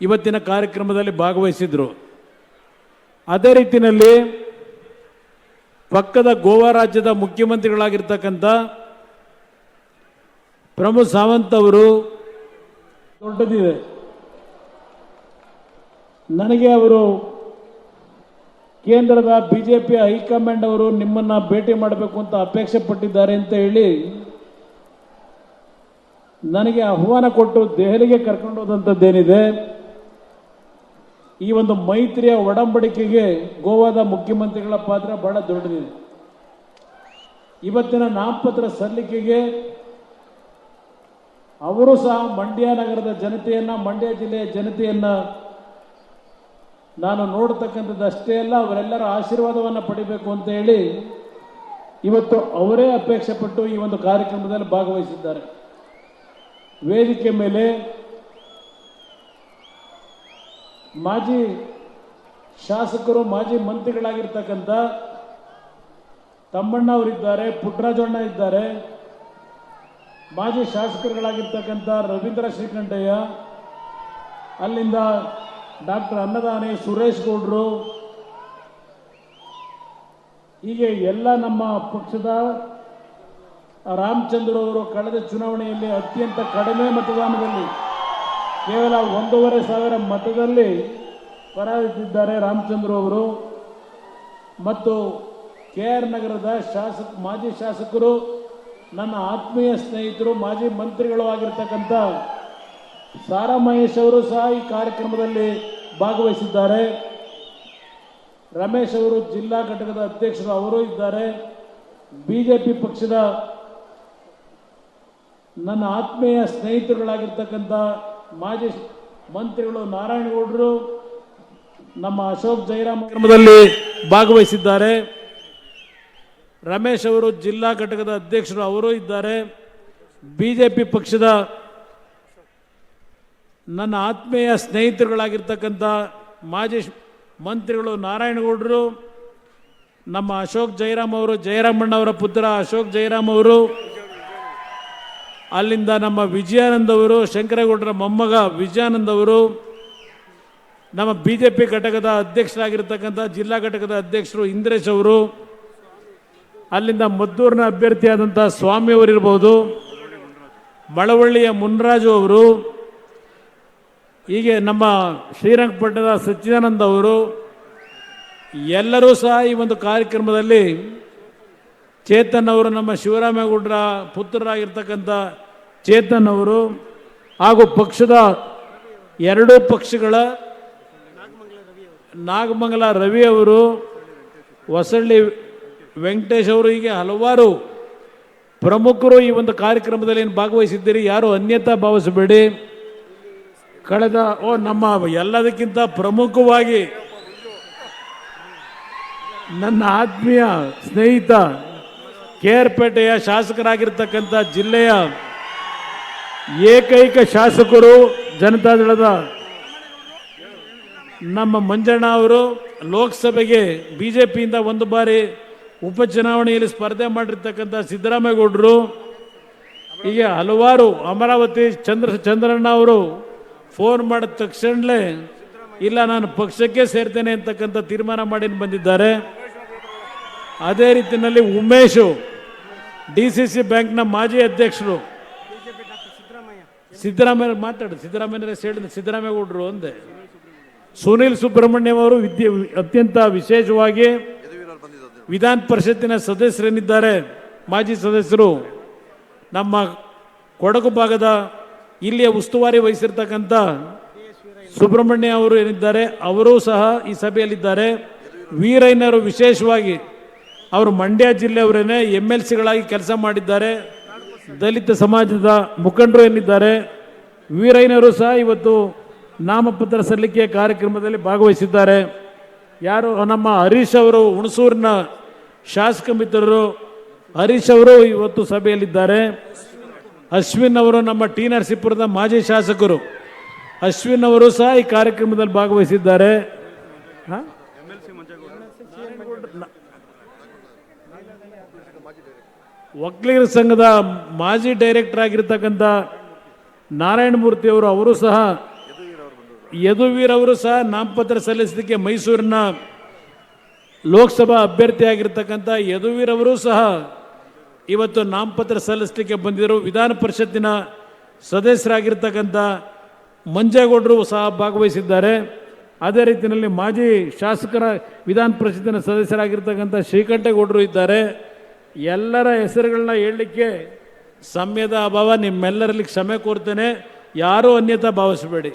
Speaker 7: ಇವತ್ತಿನ ಕಾರ್ಯಕ್ರಮದಲ್ಲಿ ಭಾಗವಹಿಸಿದರು. ಅದೇ ರೀತಿಯಲ್ಲಿ ಪಕ್ಕದ ಗೋವಾ ರಾಜ್ಯದ ಮುಖ್ಯಮಂತ್ರಿಗಳಾಗಿರ್ತಕ್ಕಂಥ ಪ್ರಮೋದ್ ಸಾವಂತ್ ಅವರು ದೊಡ್ಡದಿದೆ, ನನಗೆ ಅವರು ಕೇಂದ್ರದ ಬಿಜೆಪಿ ಹೈಕಮಾಂಡ್ ಅವರು ನಿಮ್ಮನ್ನ ಭೇಟಿ ಮಾಡಬೇಕು ಅಂತ ಅಪೇಕ್ಷೆ ಪಟ್ಟಿದ್ದಾರೆ ಅಂತ ಹೇಳಿ ನನಗೆ ಆಹ್ವಾನ ಕೊಟ್ಟು ದೆಹಲಿಗೆ ಕರ್ಕೊಂಡು ಹೋದಂಥದ್ದೇನಿದೆ, ಈ ಒಂದು ಮೈತ್ರಿಯ ಒಡಂಬಡಿಕೆಗೆ ಗೋವಾದ ಮುಖ್ಯಮಂತ್ರಿಗಳ ಪಾತ್ರ ಬಹಳ ದೊಡ್ಡದಿದೆ. ಇವತ್ತಿನ ನಾಮಪತ್ರ ಸಲ್ಲಿಕೆಗೆ ಅವರು ಸಹ ಮಂಡ್ಯ ನಗರದ ಜನತೆಯನ್ನ, ಮಂಡ್ಯ ಜಿಲ್ಲೆಯ ಜನತೆಯನ್ನ ನಾನು ನೋಡ್ತಕ್ಕಂಥದ್ದು ಅಷ್ಟೇ ಅಲ್ಲ, ಅವರೆಲ್ಲರ ಆಶೀರ್ವಾದವನ್ನು ಪಡಿಬೇಕು ಅಂತ ಹೇಳಿ ಇವತ್ತು ಅವರೇ ಅಪೇಕ್ಷೆ ಪಟ್ಟು ಈ ಒಂದು ಕಾರ್ಯಕ್ರಮದಲ್ಲಿ ಭಾಗವಹಿಸಿದ್ದಾರೆ. ವೇದಿಕೆ ಮೇಲೆ ಮಾಜಿ ಶಾಸಕರು, ಮಾಜಿ ಮಂತ್ರಿಗಳಾಗಿರ್ತಕ್ಕಂಥ ತಮ್ಮಣ್ಣ ಅವರಿದ್ದಾರೆ, ಪುಟ್ಟರಾಜಣ್ಣ ಇದ್ದಾರೆ, ಮಾಜಿ ಶಾಸಕರುಗಳಾಗಿರ್ತಕ್ಕಂಥ ರವೀಂದ್ರ ಶ್ರೀಕಂಠಯ್ಯ, ಅಲ್ಲಿಂದ ಡಾಕ್ಟರ್ ಅನ್ನದಾನಿ, ಸುರೇಶ್ ಗೌಡ್ರು, ಹೀಗೆ ಎಲ್ಲ ನಮ್ಮ ಪಕ್ಷದ ರಾಮಚಂದ್ರ ಅವರು ಕಳೆದ ಚುನಾವಣೆಯಲ್ಲಿ ಅತ್ಯಂತ ಕಡಿಮೆ ಮತದಾನದಲ್ಲಿ ಕೇವಲ 1,500 ಮತದಲ್ಲಿ ಪರಾಜಿತರಿದ್ದಾರೆ ರಾಮಚಂದ್ರ ಅವರು. ಮತ್ತು KR ನಗರದ ಮಾಜಿ ಶಾಸಕರು, ನನ್ನ ಆತ್ಮೀಯ ಸ್ನೇಹಿತರು, ಮಾಜಿ ಮಂತ್ರಿಗಳು ಆಗಿರ್ತಕ್ಕಂಥ ಸಾರಾ ಮಹೇಶ್ ಅವರು ಸಹ ಈ ಕಾರ್ಯಕ್ರಮದಲ್ಲಿ ಭಾಗವಹಿಸಿದ್ದಾರೆ. ರಮೇಶ್ ಅವರು ಜಿಲ್ಲಾ ಘಟಕದ ಅಧ್ಯಕ್ಷರು, ಅವರು ಇದ್ದಾರೆ. ಬಿಜೆಪಿ ಪಕ್ಷದ ನನ್ನ ಆತ್ಮೀಯ ಸ್ನೇಹಿತರುಗಳಾಗಿರ್ತಕ್ಕಂಥ ಮಾಜಿ ಮಂತ್ರಿಗಳು ನಾರಾಯಣಗೌಡರು, ನಮ್ಮ ಅಶೋಕ್ ಜೈರಾಮ್ ಕಾರ್ಯಕ್ರಮದಲ್ಲಿ ಭಾಗವಹಿಸಿದ್ದಾರೆ. ರಮೇಶ್ ಅವರು ಜಿಲ್ಲಾ ಘಟಕದ ಅಧ್ಯಕ್ಷರು, ಅವರು ಇದ್ದಾರೆ. ಬಿಜೆಪಿ ಪಕ್ಷದ ನನ್ನ ಆತ್ಮೀಯ ಸ್ನೇಹಿತರುಗಳಾಗಿರ್ತಕ್ಕಂಥ ಮಾಜಿ ಮಂತ್ರಿಗಳು ನಾರಾಯಣಗೌಡರು, ನಮ್ಮ ಅಶೋಕ್ ಜೈರಾಮ್ ಅವರು, ಜಯರಾಮಣ್ಣ ಅವರ ಪುತ್ರ ಅಶೋಕ್ ಜೈರಾಮ್ ಅವರು, ಅಲ್ಲಿಂದ ನಮ್ಮ ವಿಜಯಾನಂದ್ ಅವರು, ಶಂಕರೇಗೌಡರ ಮೊಮ್ಮಗ ವಿಜಯಾನಂದ್ ಅವರು, ನಮ್ಮ ಬಿಜೆಪಿ ಘಟಕದ ಅಧ್ಯಕ್ಷರಾಗಿರ್ತಕ್ಕಂಥ ಜಿಲ್ಲಾ ಘಟಕದ ಅಧ್ಯಕ್ಷರು ಇಂದ್ರೇಶ್ ಅವರು, ಅಲ್ಲಿಂದ ಮದ್ದೂರಿನ ಅಭ್ಯರ್ಥಿಯಾದಂಥ ಸ್ವಾಮಿ ಅವರಿರ್ಬೋದು, ಮಳವಳ್ಳಿಯ ಮುನ್ರಾಜು ಅವರು, ಹೀಗೆ ನಮ್ಮ ಶ್ರೀರಂಗಪಟ್ಟಣದ ಸಚ್ಚಿದಾನಂದ ಅವರು, ಎಲ್ಲರೂ ಸಹ ಈ ಒಂದು ಕಾರ್ಯಕ್ರಮದಲ್ಲಿ, ಚೇತನ್ ಅವರು, ನಮ್ಮ ಶಿವರಾಮೇಗೌಡರ ಪುತ್ರರಾಗಿರ್ತಕ್ಕಂಥ ಚೇತನ್ ಅವರು, ಹಾಗೂ ಪಕ್ಷದ ಎರಡೂ ಪಕ್ಷಗಳ ನಾಗಮಂಗಲ ರವಿ ಅವರು, ಹೊಸಳ್ಳಿ ವೆಂಕಟೇಶ್ ಅವರು, ಹೀಗೆ ಹಲವಾರು ಪ್ರಮುಖರು ಈ ಒಂದು ಕಾರ್ಯಕ್ರಮದಲ್ಲಿ ಏನು ಭಾಗವಹಿಸಿದ್ದೀರಿ. ಯಾರು ಅನ್ಯತಾ ಭಾವಿಸಬೇಡಿ. ಕಳೆದ ನಮ್ಮ ಎಲ್ಲದಕ್ಕಿಂತ ಪ್ರಮುಖವಾಗಿ ನನ್ನ ಆತ್ಮೀಯ ಸ್ನೇಹಿತ KR ಪೇಟೆಯ ಶಾಸಕರಾಗಿರ್ತಕ್ಕಂಥ ಜಿಲ್ಲೆಯ ಏಕೈಕ ಶಾಸಕರು ಜನತಾದಳದ ನಮ್ಮ ಮಂಜಣ್ಣ ಅವರು, ಲೋಕಸಭೆಗೆ ಬಿಜೆಪಿಯಿಂದ ಒಂದು ಬಾರಿ ಉಪಚುನಾವಣೆಯಲ್ಲಿ ಸ್ಪರ್ಧೆ ಮಾಡಿರ್ತಕ್ಕಂಥ ಸಿದ್ದರಾಮೇಗೌಡರು, ಹೀಗೆ ಹಲವಾರು, ಅಮರಾವತಿ ಚಂದ್ರಣ್ಣ ಅವರು ಫೋನ್ ಮಾಡಿದ ತಕ್ಷಣಲೇ ಇಲ್ಲ ನಾನು ಪಕ್ಷಕ್ಕೆ ಸೇರ್ತೇನೆ ಅಂತಕ್ಕಂಥ ತೀರ್ಮಾನ ಮಾಡಿ ಬಂದಿದ್ದಾರೆ. ಅದೇ ರೀತಿಯಲ್ಲಿ ಉಮೇಶು, DCC ಬ್ಯಾಂಕ್ನ ಮಾಜಿ ಅಧ್ಯಕ್ಷರು, ಸಿದ್ದರಾಮೇಗೌಡರು ಅಂದೆ, ಸುನೀಲ್ ಸುಬ್ರಹ್ಮಣ್ಯಂ ಅವರು ಅತ್ಯಂತ ವಿಶೇಷವಾಗಿ ವಿಧಾನ ಪರಿಷತ್ತಿನ ಸದಸ್ಯರೇನಿದ್ದಾರೆ, ಮಾಜಿ ಸದಸ್ಯರು, ನಮ್ಮ ಕೊಡಗು ಭಾಗದ ಇಲ್ಲಿಯ ಉಸ್ತುವಾರಿ ವಹಿಸಿರ್ತಕ್ಕಂಥ ಸುಬ್ರಹ್ಮಣ್ಯ ಅವರು ಏನಿದ್ದಾರೆ, ಅವರೂ ಸಹ ಈ ಸಭೆಯಲ್ಲಿದ್ದಾರೆ. ವೀರಯ್ಯನವರು ವಿಶೇಷವಾಗಿ ಅವರು ಮಂಡ್ಯ ಜಿಲ್ಲೆಯವರೇನೆ MLCಗಳಾಗಿ ಕೆಲಸ ಮಾಡಿದ್ದಾರೆ. ದಲಿತ ಸಮಾಜದ ಮುಖಂಡರು ಏನಿದ್ದಾರೆ, ವೀರಯ್ಯನವರು ಸಹ ಇವತ್ತು ನಾಮಪತ್ರ ಸಲ್ಲಿಕೆ ಕಾರ್ಯಕ್ರಮದಲ್ಲಿ ಭಾಗವಹಿಸಿದ್ದಾರೆ. ಯಾರು ನಮ್ಮ ಹರೀಶ್ ಅವರು, ಹುಣಸೂರಿನ ಶಾಸಕ ಮಿತ್ರರು, ಹರೀಶ್ ಅವರು ಇವತ್ತು ಸಭೆಯಲ್ಲಿದ್ದಾರೆ. ಅಶ್ವಿನ್ ಅವರು ನಮ್ಮ ಟಿ ನರಸೀಪುರದ ಮಾಜಿ ಶಾಸಕರು, ಅಶ್ವಿನ್ ಅವರು ಸಹ ಈ ಕಾರ್ಯಕ್ರಮದಲ್ಲಿ ಭಾಗವಹಿಸಿದ್ದಾರೆ. ಒಕ್ಕಲಿಗರ ಸಂಘದ ಮಾಜಿ ಡೈರೆಕ್ಟರ್ ಆಗಿರ್ತಕ್ಕಂಥ ನಾರಾಯಣಮೂರ್ತಿ ಅವರು, ಅವರು ಸಹ, ಯದುವೀರ್ ಅವರು ಸಹ ನಾಮಪತ್ರ ಸಲ್ಲಿಸಲಿಕ್ಕೆ ಮೈಸೂರಿನ ಲೋಕಸಭಾ ಅಭ್ಯರ್ಥಿ ಆಗಿರ್ತಕ್ಕಂಥ ಯದುವೀರ್ ಅವರು ಸಹ ಇವತ್ತು ನಾಮಪತ್ರ ಸಲ್ಲಿಸಲಿಕ್ಕೆ ಬಂದಿದ್ದರು. ವಿಧಾನ ಪರಿಷತ್ತಿನ ಸದಸ್ಯರಾಗಿರ್ತಕ್ಕಂಥ ಮಂಜೇಗೌಡರು ಸಹ ಭಾಗವಹಿಸಿದ್ದಾರೆ. ಅದೇ ರೀತಿಯಲ್ಲಿ ಮಾಜಿ ಶಾಸಕರ ವಿಧಾನ ಪರಿಷತ್ತಿನ ಸದಸ್ಯರಾಗಿರ್ತಕ್ಕಂಥ ಶ್ರೀಕಂಠೇಗೌಡರು ಇದ್ದಾರೆ. ಎಲ್ಲರ ಹೆಸರುಗಳನ್ನ ಹೇಳಲಿಕ್ಕೆ ಸಮಯದ ಅಭಾವ, ನಿಮ್ಮೆಲ್ಲರಲ್ಲಿ ಕ್ಷಮೆ ಕೋರ್ತೇನೆ. ಯಾರೂ ಅನ್ಯತಾ ಭಾವಿಸಬೇಡಿ.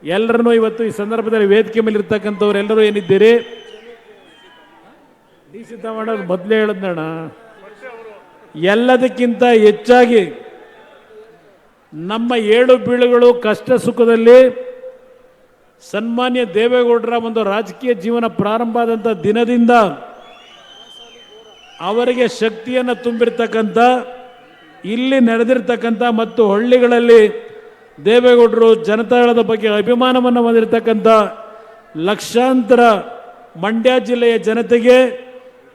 Speaker 7: ಎಲ್ಲರನ್ನೂ ಇವತ್ತು ಈ ಸಂದರ್ಭದಲ್ಲಿ ವೇದಿಕೆ ಮೇಲೆ ಇರ್ತಕ್ಕಂಥವ್ರು ಎಲ್ಲರೂ ಏನಿದ್ದೀರಿ, DC ಮಾಡೋದು ಮೊದಲೇ ಹೇಳಿದ್ನಣ್ಣ. ಎಲ್ಲದಕ್ಕಿಂತ ಹೆಚ್ಚಾಗಿ ನಮ್ಮ ಏಳು ಬೀಳುಗಳು ಕಷ್ಟ ಸುಖದಲ್ಲಿ ಸನ್ಮಾನ್ಯ ದೇವೇಗೌಡರ ಒಂದು ರಾಜಕೀಯ ಜೀವನ ಪ್ರಾರಂಭ ಆದಂಥ ದಿನದಿಂದ ಅವರಿಗೆ ಶಕ್ತಿಯನ್ನು ತುಂಬಿರ್ತಕ್ಕಂಥ, ಇಲ್ಲಿ ನಡೆದಿರ್ತಕ್ಕಂಥ ಮತ್ತು ಹಳ್ಳಿಗಳಲ್ಲಿ ದೇವೇಗೌಡರು ಜನತಾದಳದ ಬಗ್ಗೆ ಅಭಿಮಾನವನ್ನು ಹೊಂದಿರತಕ್ಕಂಥ ಲಕ್ಷಾಂತರ ಮಂಡ್ಯ ಜಿಲ್ಲೆಯ ಜನತೆಗೆ,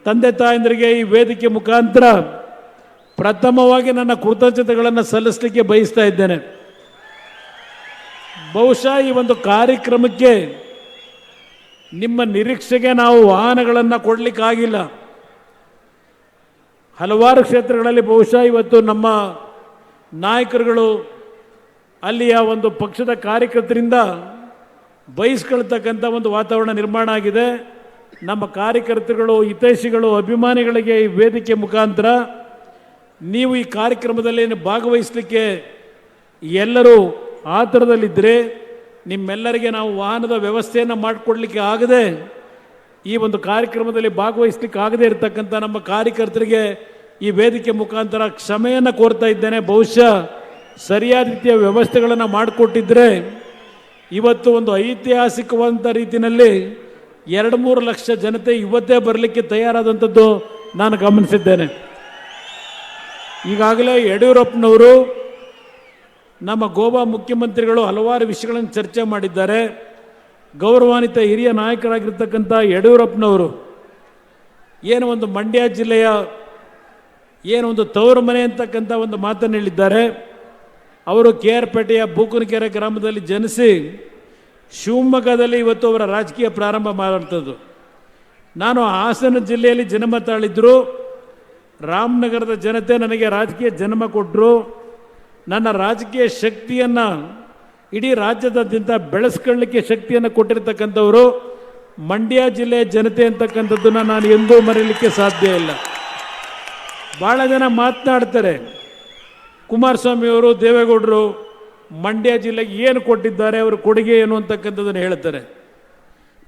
Speaker 7: ತಂದೆ ತಾಯಂದರಿಗೆ ಈ ವೇದಿಕೆ ಮುಖಾಂತರ ಪ್ರಥಮವಾಗಿ ನನ್ನ ಕೃತಜ್ಞತೆಗಳನ್ನು ಸಲ್ಲಿಸಲಿಕ್ಕೆ ಬಯಸ್ತಾ ಇದ್ದೇನೆ. ಬಹುಶಃ ಈ ಒಂದು ಕಾರ್ಯಕ್ರಮಕ್ಕೆ ನಿಮ್ಮ ನಿರೀಕ್ಷೆಗೆ ನಾವು ವಾಹನಗಳನ್ನು ಕೊಡಲಿಕ್ಕಾಗಿಲ್ಲ. ಹಲವಾರು ಕ್ಷೇತ್ರಗಳಲ್ಲಿ ಬಹುಶಃ ಇವತ್ತು ನಮ್ಮ ನಾಯಕರುಗಳು ಅಲ್ಲಿಯ ಒಂದು ಪಕ್ಷದ ಕಾರ್ಯಕರ್ತರಿಂದ ಬಯಸ್ಕೊಳ್ತಕ್ಕಂಥ ಒಂದು ವಾತಾವರಣ ನಿರ್ಮಾಣ ಆಗಿದೆ. ನಮ್ಮ ಕಾರ್ಯಕರ್ತರುಗಳು, ಹಿತೈಷಿಗಳು, ಅಭಿಮಾನಿಗಳಿಗೆ ಈ ವೇದಿಕೆ ಮುಖಾಂತರ ನೀವು ಈ ಕಾರ್ಯಕ್ರಮದಲ್ಲಿ ಭಾಗವಹಿಸಲಿಕ್ಕೆ ಎಲ್ಲರೂ ಆತುರದಲ್ಲಿದ್ದರೆ ನಿಮ್ಮೆಲ್ಲರಿಗೆ ನಾವು ವಾಹನದ ವ್ಯವಸ್ಥೆಯನ್ನು ಮಾಡಿಕೊಡ್ಲಿಕ್ಕೆ ಆಗದೆ ಈ ಒಂದು ಕಾರ್ಯಕ್ರಮದಲ್ಲಿ ಭಾಗವಹಿಸಲಿಕ್ಕೆ ಆಗದೆ ಇರತಕ್ಕಂಥ ನಮ್ಮ ಕಾರ್ಯಕರ್ತರಿಗೆ ಈ ವೇದಿಕೆ ಮುಖಾಂತರ ಕ್ಷಮೆಯನ್ನು ಕೋರ್ತಾ ಇದ್ದೇನೆ. ಬಹುಶಃ ಸರಿಯಾದ ರೀತಿಯ ವ್ಯವಸ್ಥೆಗಳನ್ನು ಮಾಡಿಕೊಟ್ಟಿದ್ದರೆ ಇವತ್ತು ಒಂದು ಐತಿಹಾಸಿಕವಾದಂಥ ರೀತಿಯಲ್ಲಿ 2-3 ಲಕ್ಷ ಜನತೆ ಇವತ್ತೇ ಬರಲಿಕ್ಕೆ ತಯಾರಾದಂಥದ್ದು ನಾನು ಗಮನಿಸಿದ್ದೇನೆ. ಈಗಾಗಲೇ ಯಡಿಯೂರಪ್ಪನವರು, ನಮ್ಮ ಗೋವಾ ಮುಖ್ಯಮಂತ್ರಿಗಳು ಹಲವಾರು ವಿಷಯಗಳನ್ನು ಚರ್ಚೆ ಮಾಡಿದ್ದಾರೆ. ಗೌರವಾನ್ವಿತ ಹಿರಿಯ ನಾಯಕರಾಗಿರ್ತಕ್ಕಂಥ ಯಡಿಯೂರಪ್ಪನವರು ಏನು ಒಂದು ಮಂಡ್ಯ ಜಿಲ್ಲೆಯ ಏನು ಒಂದು ತವರು ಮನೆ ಅಂತಕ್ಕಂಥ ಒಂದು ಮಾತನ್ನು ಹೇಳಿದ್ದಾರೆ. ಅವರು KR ಪೇಟೆಯ ಬೂಕನಕೆರೆ ಗ್ರಾಮದಲ್ಲಿ ಜನಿಸಿ ಶಿವಮೊಗ್ಗದಲ್ಲಿ ಇವತ್ತು ಅವರ ರಾಜಕೀಯ ಪ್ರಾರಂಭ ಮಾಡುವಂಥದ್ದು. ನಾನು ಹಾಸನ ಜಿಲ್ಲೆಯಲ್ಲಿ ಜನ್ಮ ತಾಳಿದ್ರು. ರಾಮನಗರದ ಜನತೆ ನನಗೆ ರಾಜಕೀಯ ಜನ್ಮ ಕೊಟ್ಟರು. ನನ್ನ ರಾಜಕೀಯ ಶಕ್ತಿಯನ್ನು ಇಡೀ ರಾಜ್ಯದಾದ್ಯಂತ ಬೆಳೆಸ್ಕೊಳ್ಳಿಕ್ಕೆ ಶಕ್ತಿಯನ್ನು ಕೊಟ್ಟಿರ್ತಕ್ಕಂಥವರು ಮಂಡ್ಯ ಜಿಲ್ಲೆಯ ಜನತೆ ಅಂತಕ್ಕಂಥದ್ದನ್ನು ನಾನು ಎಂದೂ ಮರೆಯಲಿಕ್ಕೆ ಸಾಧ್ಯ ಇಲ್ಲ. ಭಾಳ ಜನ ಮಾತನಾಡ್ತಾರೆ, ಕುಮಾರಸ್ವಾಮಿಯವರು, ದೇವೇಗೌಡರು ಮಂಡ್ಯ ಜಿಲ್ಲೆಗೆ ಏನು ಕೊಟ್ಟಿದ್ದಾರೆ, ಅವರು ಕೊಡುಗೆ ಏನು ಅಂತಕ್ಕಂಥದ್ದನ್ನು ಹೇಳ್ತಾರೆ.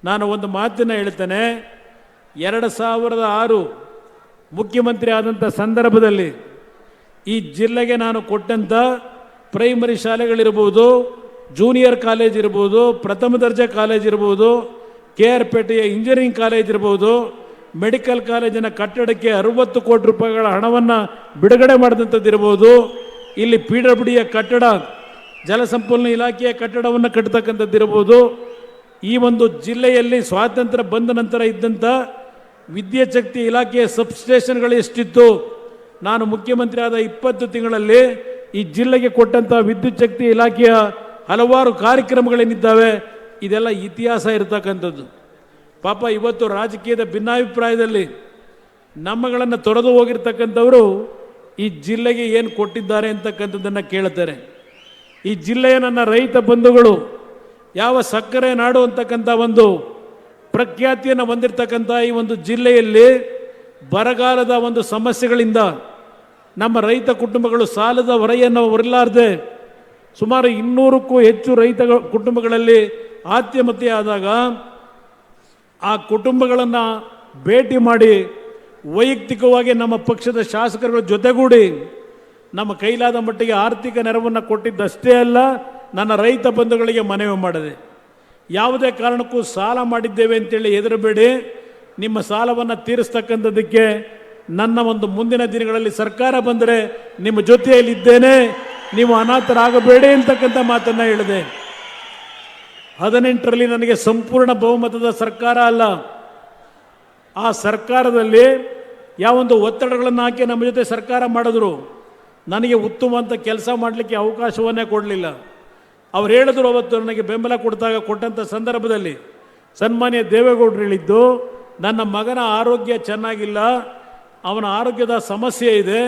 Speaker 7: ನಾನು ಒಂದು ಮಾತನ್ನು ಹೇಳ್ತೇನೆ. 2006 ಮುಖ್ಯಮಂತ್ರಿ ಆದಂಥ ಸಂದರ್ಭದಲ್ಲಿ ಈ ಜಿಲ್ಲೆಗೆ ನಾನು ಕೊಟ್ಟಂಥ ಪ್ರೈಮರಿ ಶಾಲೆಗಳಿರ್ಬೋದು, ಜೂನಿಯರ್ ಕಾಲೇಜ್ ಇರ್ಬೋದು, ಪ್ರಥಮ ದರ್ಜೆ ಕಾಲೇಜ್ ಇರ್ಬೋದು, KR ಪೇಟೆಯ ಇಂಜಿನಿಯರಿಂಗ್ ಕಾಲೇಜ್ ಇರ್ಬೋದು, ಮೆಡಿಕಲ್ ಕಾಲೇಜಿನ ಕಟ್ಟಡಕ್ಕೆ 60 ಕೋಟಿ ರೂಪಾಯಿಗಳ ಹಣವನ್ನು ಬಿಡುಗಡೆ ಮಾಡಿದಂಥದ್ದು ಇರ್ಬೋದು, ಇಲ್ಲಿ PWDಯ ಕಟ್ಟಡ, ಜಲಸಂಪನ್ಮೂಲ ಇಲಾಖೆಯ ಕಟ್ಟಡವನ್ನು ಕಟ್ಟತಕ್ಕಂಥದ್ದು ಇರ್ಬೋದು. ಈ ಒಂದು ಜಿಲ್ಲೆಯಲ್ಲಿ ಸ್ವಾತಂತ್ರ್ಯ ಬಂದ ನಂತರ ಇದ್ದಂಥ ವಿದ್ಯುತ್ ಶಕ್ತಿ ಇಲಾಖೆಯ ಸಬ್ಸ್ಟೇಷನ್ಗಳು ಎಷ್ಟಿತ್ತು, ನಾನು ಮುಖ್ಯಮಂತ್ರಿ ಆದ 20 ತಿಂಗಳಲ್ಲಿ ಈ ಜಿಲ್ಲೆಗೆ ಕೊಟ್ಟಂಥ ವಿದ್ಯುತ್ ಶಕ್ತಿ ಇಲಾಖೆಯ ಹಲವಾರು ಕಾರ್ಯಕ್ರಮಗಳೇನಿದ್ದಾವೆ ಇದೆಲ್ಲ ಇತಿಹಾಸ ಇರತಕ್ಕಂಥದ್ದು. ಪಾಪ ಇವತ್ತು ರಾಜಕೀಯದ ಭಿನ್ನಾಭಿಪ್ರಾಯದಲ್ಲಿ ನಮ್ಮಗಳನ್ನು ತೊರೆದು ಹೋಗಿರ್ತಕ್ಕಂಥವರು ಈ ಜಿಲ್ಲೆಗೆ ಏನು ಕೊಟ್ಟಿದ್ದಾರೆ ಅಂತಕ್ಕಂಥದ್ದನ್ನು ಕೇಳ್ತಾರೆ. ಈ ಜಿಲ್ಲೆಯ ನನ್ನ ರೈತ ಬಂಧುಗಳು ಯಾವ ಸಕ್ಕರೆ ನಾಡು ಅಂತಕ್ಕಂಥ ಒಂದು ಪ್ರಖ್ಯಾತಿಯನ್ನು ಹೊಂದಿರತಕ್ಕಂಥ ಈ ಒಂದು ಜಿಲ್ಲೆಯಲ್ಲಿ ಬರಗಾಲದ ಒಂದು ಸಮಸ್ಯೆಗಳಿಂದ ನಮ್ಮ ರೈತ ಕುಟುಂಬಗಳು ಸಾಲದ ಹೊರೆಯನ್ನು ಹೊರಲಾರದೆ ಸುಮಾರು 200ಕ್ಕೂ ಹೆಚ್ಚು ರೈತ ಕುಟುಂಬಗಳಲ್ಲಿ ಆತ್ಮಹತ್ಯೆ ಆದಾಗ ಆ ಕುಟುಂಬಗಳನ್ನು ಭೇಟಿ ಮಾಡಿ ವೈಯಕ್ತಿಕವಾಗಿ ನಮ್ಮ ಪಕ್ಷದ ಶಾಸಕರುಗಳ ಜೊತೆಗೂಡಿ ನಮ್ಮ ಕೈಲಾದ ಮಟ್ಟಿಗೆ ಆರ್ಥಿಕ ನೆರವನ್ನು ಕೊಟ್ಟಿದ್ದಷ್ಟೇ ಅಲ್ಲ, ನನ್ನ ರೈತ ಬಂಧುಗಳಿಗೆ ಮನವಿ ಮಾಡಿದೆ. ಯಾವುದೇ ಕಾರಣಕ್ಕೂ ಸಾಲ ಮಾಡಿದ್ದೇವೆ ಅಂತೇಳಿ ಹೆದರಬೇಡಿ, ನಿಮ್ಮ ಸಾಲವನ್ನು ತೀರಿಸ್ತಕ್ಕಂಥದ್ದಕ್ಕೆ ನನ್ನ ಒಂದು ಮುಂದಿನ ದಿನಗಳಲ್ಲಿ ಸರ್ಕಾರ ಬಂದರೆ ನಿಮ್ಮ ಜೊತೆಯಲ್ಲಿದ್ದೇನೆ, ನೀವು ಅನಾಥರಾಗಬೇಡಿ ಅಂತಕ್ಕಂಥ ಮಾತನ್ನು ಹೇಳಿದೆ. 18ರಲ್ಲಿ ನನಗೆ ಸಂಪೂರ್ಣ ಬಹುಮತದ ಸರ್ಕಾರ ಅಲ್ಲ, ಆ ಸರ್ಕಾರದಲ್ಲಿ ಯಾವೊಂದು ಒತ್ತಡಗಳನ್ನು ಹಾಕಿ ನಮ್ಮ ಜೊತೆ ಸರ್ಕಾರ ಮಾಡಿದ್ರು, ನನಗೆ ಉತ್ತಮ ಅಂತ ಕೆಲಸ ಮಾಡಲಿಕ್ಕೆ ಅವಕಾಶವನ್ನೇ ಕೊಡಲಿಲ್ಲ. ಅವ್ರು ಹೇಳಿದ್ರು, ಅವತ್ತು ನನಗೆ ಬೆಂಬಲ ಕೊಟ್ಟಂಥ ಸಂದರ್ಭದಲ್ಲಿ ಸನ್ಮಾನ್ಯ ದೇವೇಗೌಡರು ಹೇಳಿದ್ದು, ನನ್ನ ಮಗನ ಆರೋಗ್ಯ ಚೆನ್ನಾಗಿಲ್ಲ, ಅವನ ಆರೋಗ್ಯದ ಸಮಸ್ಯೆ ಇದೆ,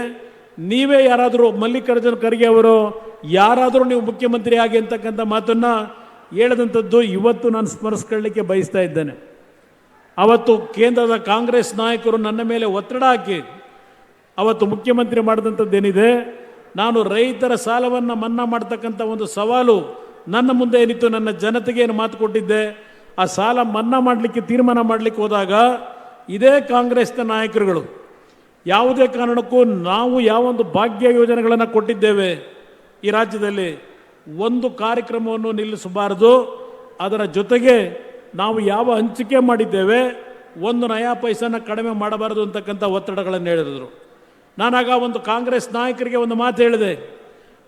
Speaker 7: ನೀವೇ ಯಾರಾದರೂ ಮಲ್ಲಿಕಾರ್ಜುನ ಖರ್ಗೆ ಅವರು ಯಾರಾದರೂ ನೀವು ಮುಖ್ಯಮಂತ್ರಿ ಆಗಿ ಅಂತಕ್ಕಂಥ ಮಾತನ್ನು ಹೇಳಿದಂಥದ್ದು ಇವತ್ತು ನಾನು ಸ್ಮರಿಸ್ಕೊಳ್ಳಿಕ್ಕೆ ಬಯಸ್ತಾ ಇದ್ದೇನೆ. ಅವತ್ತು ಕೇಂದ್ರದ ಕಾಂಗ್ರೆಸ್ ನಾಯಕರು ನನ್ನ ಮೇಲೆ ಒತ್ತಡ ಹಾಕಿ ಅವತ್ತು ಮುಖ್ಯಮಂತ್ರಿ ಮಾಡಿದಂಥದ್ದೇನಿದೆ, ನಾನು ರೈತರ ಸಾಲವನ್ನು ಮನ್ನಾ ಮಾಡ್ತಕ್ಕಂಥ ಒಂದು ಸವಾಲು ನನ್ನ ಮುಂದೆ ಏನಿತ್ತು, ನನ್ನ ಜನತೆಗೆ ಏನು ಮಾತು ಕೊಟ್ಟಿದ್ದೆ, ಆ ಸಾಲ ಮನ್ನಾ ಮಾಡಲಿಕ್ಕೆ ತೀರ್ಮಾನ ಮಾಡಲಿಕ್ಕೆ ಹೋದಾಗ ಇದೇ ಕಾಂಗ್ರೆಸ್ನ ನಾಯಕರುಗಳು ಯಾವುದೇ ಕಾರಣಕ್ಕೂ ನಾವು ಯಾವೊಂದು ಭಾಗ್ಯ ಯೋಜನೆಗಳನ್ನು ಕೊಟ್ಟಿದ್ದೇವೆ ಈ ರಾಜ್ಯದಲ್ಲಿ ಒಂದು ಕಾರ್ಯಕ್ರಮವನ್ನು ನಿಲ್ಲಿಸಬಾರದು, ಅದರ ಜೊತೆಗೆ ನಾವು ಯಾವ ಹಂಚಿಕೆ ಮಾಡಿದ್ದೇವೆ ಒಂದು ನಯಾ ಪೈಸನ ಕಡಿಮೆ ಮಾಡಬಾರದು ಅಂತಕ್ಕಂಥ ಒತ್ತಡಗಳನ್ನು ಹೇಳಿದರು. ನಾನಾಗ ಒಂದು ಕಾಂಗ್ರೆಸ್ ನಾಯಕರಿಗೆ ಒಂದು ಮಾತು ಹೇಳಿದೆ,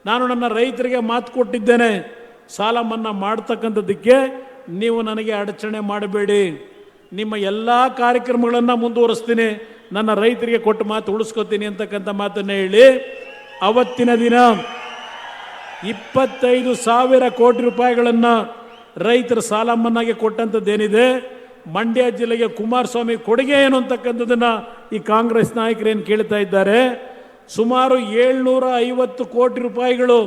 Speaker 7: ನಾನು ನನ್ನ ರೈತರಿಗೆ ಮಾತು ಕೊಟ್ಟಿದ್ದೇನೆ, ಸಾಲ ಮನ್ನಾ ಮಾಡ್ತಕ್ಕಂಥದ್ದಕ್ಕೆ ನೀವು ನನಗೆ ಅಡಚಣೆ ಮಾಡಬೇಡಿ, ನಿಮ್ಮ ಎಲ್ಲ ಕಾರ್ಯಕ್ರಮಗಳನ್ನು ಮುಂದುವರಿಸ್ತೀನಿ, ನನ್ನ ರೈತರಿಗೆ ಕೊಟ್ಟು ಮಾತು ಉಳಿಸ್ಕೊತೀನಿ ಅಂತಕ್ಕಂಥ ಮಾತನ್ನು ಹೇಳಿ ಅವತ್ತಿನ ದಿನ 25,000 ಕೋಟಿ ರೂಪಾಯಿಗಳನ್ನು ರೈತರ ಸಾಲ ಮನ್ನಾಗೆ ಕೊಟ್ಟಂಥದ್ದೇನಿದೆ, ಮಂಡ್ಯ ಜಿಲ್ಲೆಗೆ ಕುಮಾರಸ್ವಾಮಿ ಕೊಡುಗೆ ಏನು ಅಂತಕ್ಕಂಥದ್ದನ್ನು ಈ ಕಾಂಗ್ರೆಸ್ ನಾಯಕರೇನು ಕೇಳ್ತಾ ಇದ್ದಾರೆ. ಸುಮಾರು 750 ಕೋಟಿ ರೂಪಾಯಿಗಳು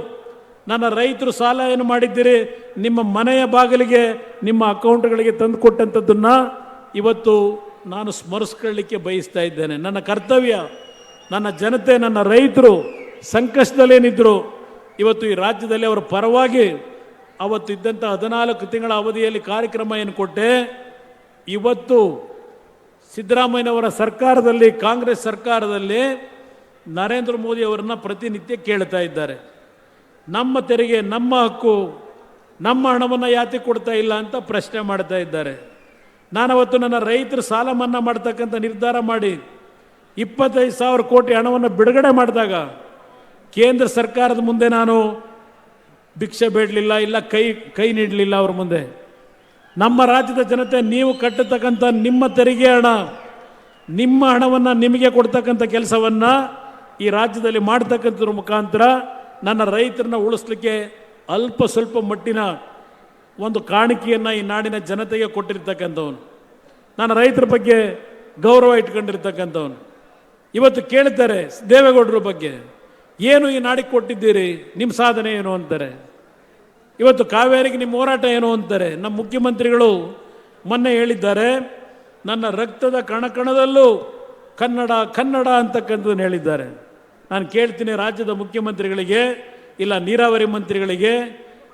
Speaker 7: ನನ್ನ ರೈತರು ಸಾಲ ಏನು ಮಾಡಿದ್ದೀರಿ ನಿಮ್ಮ ಮನೆಯ ಬಾಗಿಲಿಗೆ ನಿಮ್ಮ ಅಕೌಂಟ್ಗಳಿಗೆ ತಂದು ಕೊಟ್ಟಂಥದ್ದನ್ನು ಇವತ್ತು ನಾನು ಸ್ಮರಿಸ್ಕೊಳ್ಳಿಕ್ಕೆ ಬಯಸ್ತಾ ಇದ್ದೇನೆ. ನನ್ನ ಕರ್ತವ್ಯ, ನನ್ನ ಜನತೆ, ನನ್ನ ರೈತರು ಸಂಕಷ್ಟದಲ್ಲೇನಿದ್ರು ಇವತ್ತು ಈ ರಾಜ್ಯದಲ್ಲಿ ಅವರ ಪರವಾಗಿ ಅವತ್ತು ಇದ್ದಂಥ 14 ತಿಂಗಳ ಅವಧಿಯಲ್ಲಿ ಕಾರ್ಯಕ್ರಮ ಏನು ಕೊಟ್ಟೆ, ಇವತ್ತು ಸಿದ್ದರಾಮಯ್ಯನವರ ಸರ್ಕಾರದಲ್ಲಿ, ಕಾಂಗ್ರೆಸ್ ಸರ್ಕಾರದಲ್ಲಿ ನರೇಂದ್ರ ಮೋದಿ ಅವರನ್ನು ಪ್ರತಿನಿತ್ಯ ಕೇಳ್ತಾ ಇದ್ದಾರೆ. ನಮ್ಮ ತೆರಿಗೆ, ನಮ್ಮ ಹಕ್ಕು, ನಮ್ಮ ಹಣವನ್ನು ಯಾಕೆ ಕೊಡ್ತಾ ಇಲ್ಲ ಅಂತ ಪ್ರಶ್ನೆ ಮಾಡ್ತಾ ಇದ್ದಾರೆ. ನಾನವತ್ತು ನನ್ನ ರೈತರು ಸಾಲ ಮನ್ನಾ ಮಾಡ್ತಕ್ಕಂಥ ನಿರ್ಧಾರ ಮಾಡಿ 25,000 ಕೋಟಿ ಹಣವನ್ನು ಬಿಡುಗಡೆ ಮಾಡಿದಾಗ ಕೇಂದ್ರ ಸರ್ಕಾರದ ಮುಂದೆ ನಾನು ಭಿಕ್ಷೆ ಬೇಡಲಿಲ್ಲ, ಇಲ್ಲ ಕೈ ನೀಡಲಿಲ್ಲ ಅವ್ರ ಮುಂದೆ. ನಮ್ಮ ರಾಜ್ಯದ ಜನತೆ ನೀವು ಕಟ್ಟತಕ್ಕಂಥ ನಿಮ್ಮ ತೆರಿಗೆ ಹಣ, ನಿಮ್ಮ ಹಣವನ್ನು ನಿಮಗೆ ಕೊಡ್ತಕ್ಕಂಥ ಕೆಲಸವನ್ನು ಈ ರಾಜ್ಯದಲ್ಲಿ ಮಾಡ್ತಕ್ಕಂಥದ್ರ ಮುಖಾಂತರ ನನ್ನ ರೈತರನ್ನ ಉಳಿಸ್ಲಿಕ್ಕೆ ಅಲ್ಪ ಸ್ವಲ್ಪ ಮಟ್ಟಿನ ಒಂದು ಕಾಣಿಕೆಯನ್ನು ಈ ನಾಡಿನ ಜನತೆಗೆ ಕೊಟ್ಟಿರ್ತಕ್ಕಂಥವನು, ನನ್ನ ರೈತರ ಬಗ್ಗೆ ಗೌರವ ಇಟ್ಕೊಂಡಿರ್ತಕ್ಕಂಥವನು. ಇವತ್ತು ಕೇಳ್ತಾರೆ ದೇವೇಗೌಡರ ಬಗ್ಗೆ, ಏನು ಈ ನಾಡಿಗೆ ಕೊಟ್ಟಿದ್ದೀರಿ, ನಿಮ್ಮ ಸಾಧನೆ ಏನು ಅಂತಾರೆ. ಇವತ್ತು ಕಾವೇರಿಗೆ ನಿಮ್ಮ ಹೋರಾಟ ಏನು ಅಂತಾರೆ. ನಮ್ಮ ಮುಖ್ಯಮಂತ್ರಿಗಳು ಮೊನ್ನೆ ಹೇಳಿದ್ದಾರೆ, ನನ್ನ ರಕ್ತದ ಕಣಕಣದಲ್ಲೂ ಕನ್ನಡ ಕನ್ನಡ ಅಂತಕ್ಕಂಥದ್ದನ್ನು ಹೇಳಿದ್ದಾರೆ. ನಾನು ಕೇಳ್ತೀನಿ ರಾಜ್ಯದ ಮುಖ್ಯಮಂತ್ರಿಗಳಿಗೆ, ಇಲ್ಲ ನೀರಾವರಿ ಮಂತ್ರಿಗಳಿಗೆ,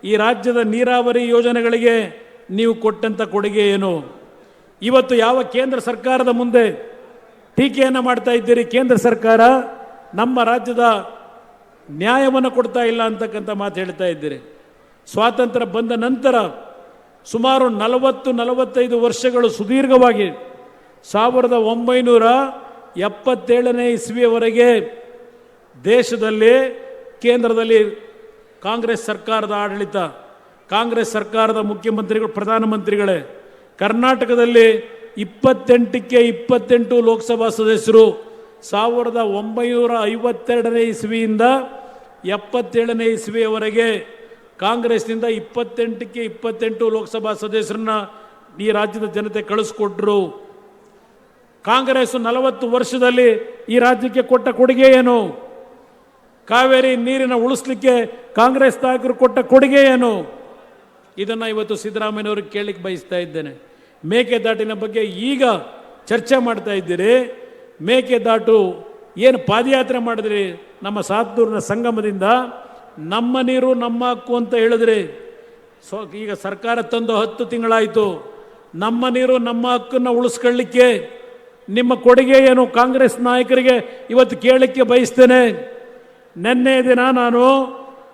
Speaker 7: ಈ ರಾಜ್ಯದ ನೀರಾವರಿ ಯೋಜನೆಗಳಿಗೆ ನೀವು ಕೊಟ್ಟಂಥ ಕೊಡುಗೆ ಏನು? ಇವತ್ತು ಯಾವ ಕೇಂದ್ರ ಸರ್ಕಾರದ ಮುಂದೆ ಟೀಕೆಯನ್ನು ಮಾಡ್ತಾ ಇದ್ದೀರಿ, ಕೇಂದ್ರ ಸರ್ಕಾರ ನಮ್ಮ ರಾಜ್ಯದ ನ್ಯಾಯವನ್ನು ಕೊಡ್ತಾ ಇಲ್ಲ ಅಂತಕ್ಕಂಥ ಮಾತು ಹೇಳ್ತಾ ಇದ್ದೀರಿ. ಸ್ವಾತಂತ್ರ್ಯ ಬಂದ ನಂತರ ಸುಮಾರು 40-45 ವರ್ಷಗಳು ಸುದೀರ್ಘವಾಗಿ 1977ನೇ ಇಸ್ವಿಯವರೆಗೆ ದೇಶದಲ್ಲಿ ಕೇಂದ್ರದಲ್ಲಿ ಕಾಂಗ್ರೆಸ್ ಸರ್ಕಾರದ ಆಡಳಿತ, ಕಾಂಗ್ರೆಸ್ ಸರ್ಕಾರದ ಮುಖ್ಯಮಂತ್ರಿಗಳು, ಪ್ರಧಾನಮಂತ್ರಿಗಳೇ. ಕರ್ನಾಟಕದಲ್ಲಿ 28ಕ್ಕೆ 28 ಲೋಕಸಭಾ ಸದಸ್ಯರು 1952ನೇ ಇಸ್ವಿಯಿಂದ 77ನೇ ಇಸ್ವಿಯವರೆಗೆ ಕಾಂಗ್ರೆಸ್ನಿಂದ 28ಕ್ಕೆ 28 ಲೋಕಸಭಾ ಸದಸ್ಯರನ್ನ ಈ ರಾಜ್ಯದ ಜನತೆ ಕಳಿಸ್ಕೊಟ್ರು. ಕಾಂಗ್ರೆಸ್ 40 ವರ್ಷದಲ್ಲಿ ಈ ರಾಜ್ಯಕ್ಕೆ ಕೊಟ್ಟ ಕೊಡುಗೆ ಏನು? ಕಾವೇರಿ ನೀರಿನ ಉಳಿಸ್ಲಿಕ್ಕೆ ಕಾಂಗ್ರೆಸ್ ನಾಯಕರು ಕೊಟ್ಟ ಕೊಡುಗೆ ಏನು? ಇದನ್ನು ಇವತ್ತು ಸಿದ್ದರಾಮಯ್ಯನವ್ರಿಗೆ ಕೇಳಲಿಕ್ಕೆ ಬಯಸ್ತಾ ಇದ್ದೇನೆ. ಮೇಕೆದಾಟಿನ ಬಗ್ಗೆ ಈಗ ಚರ್ಚೆ ಮಾಡ್ತಾ ಇದ್ದೀರಿ. ಮೇಕೆದಾಟು ಏನು ಪಾದಯಾತ್ರೆ ಮಾಡಿದ್ರಿ ನಮ್ಮ ಸಾತ್ತೂರಿನ ಸಂಗಮದಿಂದ, ನಮ್ಮ ನೀರು ನಮ್ಮ ಹಕ್ಕು ಅಂತ ಹೇಳಿದ್ರಿ. ಈಗ ಸರ್ಕಾರ ತಂದು 10 ತಿಂಗಳಾಯಿತು. ನಮ್ಮ ನೀರು ನಮ್ಮ ಹಕ್ಕನ್ನು ಉಳಿಸ್ಕೊಳ್ಳಿಕ್ಕೆ ನಿಮ್ಮ ಕೊಡುಗೆ ಏನು? ಕಾಂಗ್ರೆಸ್ ನಾಯಕರಿಗೆ ಇವತ್ತು ಕೇಳಲಿಕ್ಕೆ ಬಯಸ್ತೇನೆ. ನಿನ್ನೆ ದಿನ ನಾನು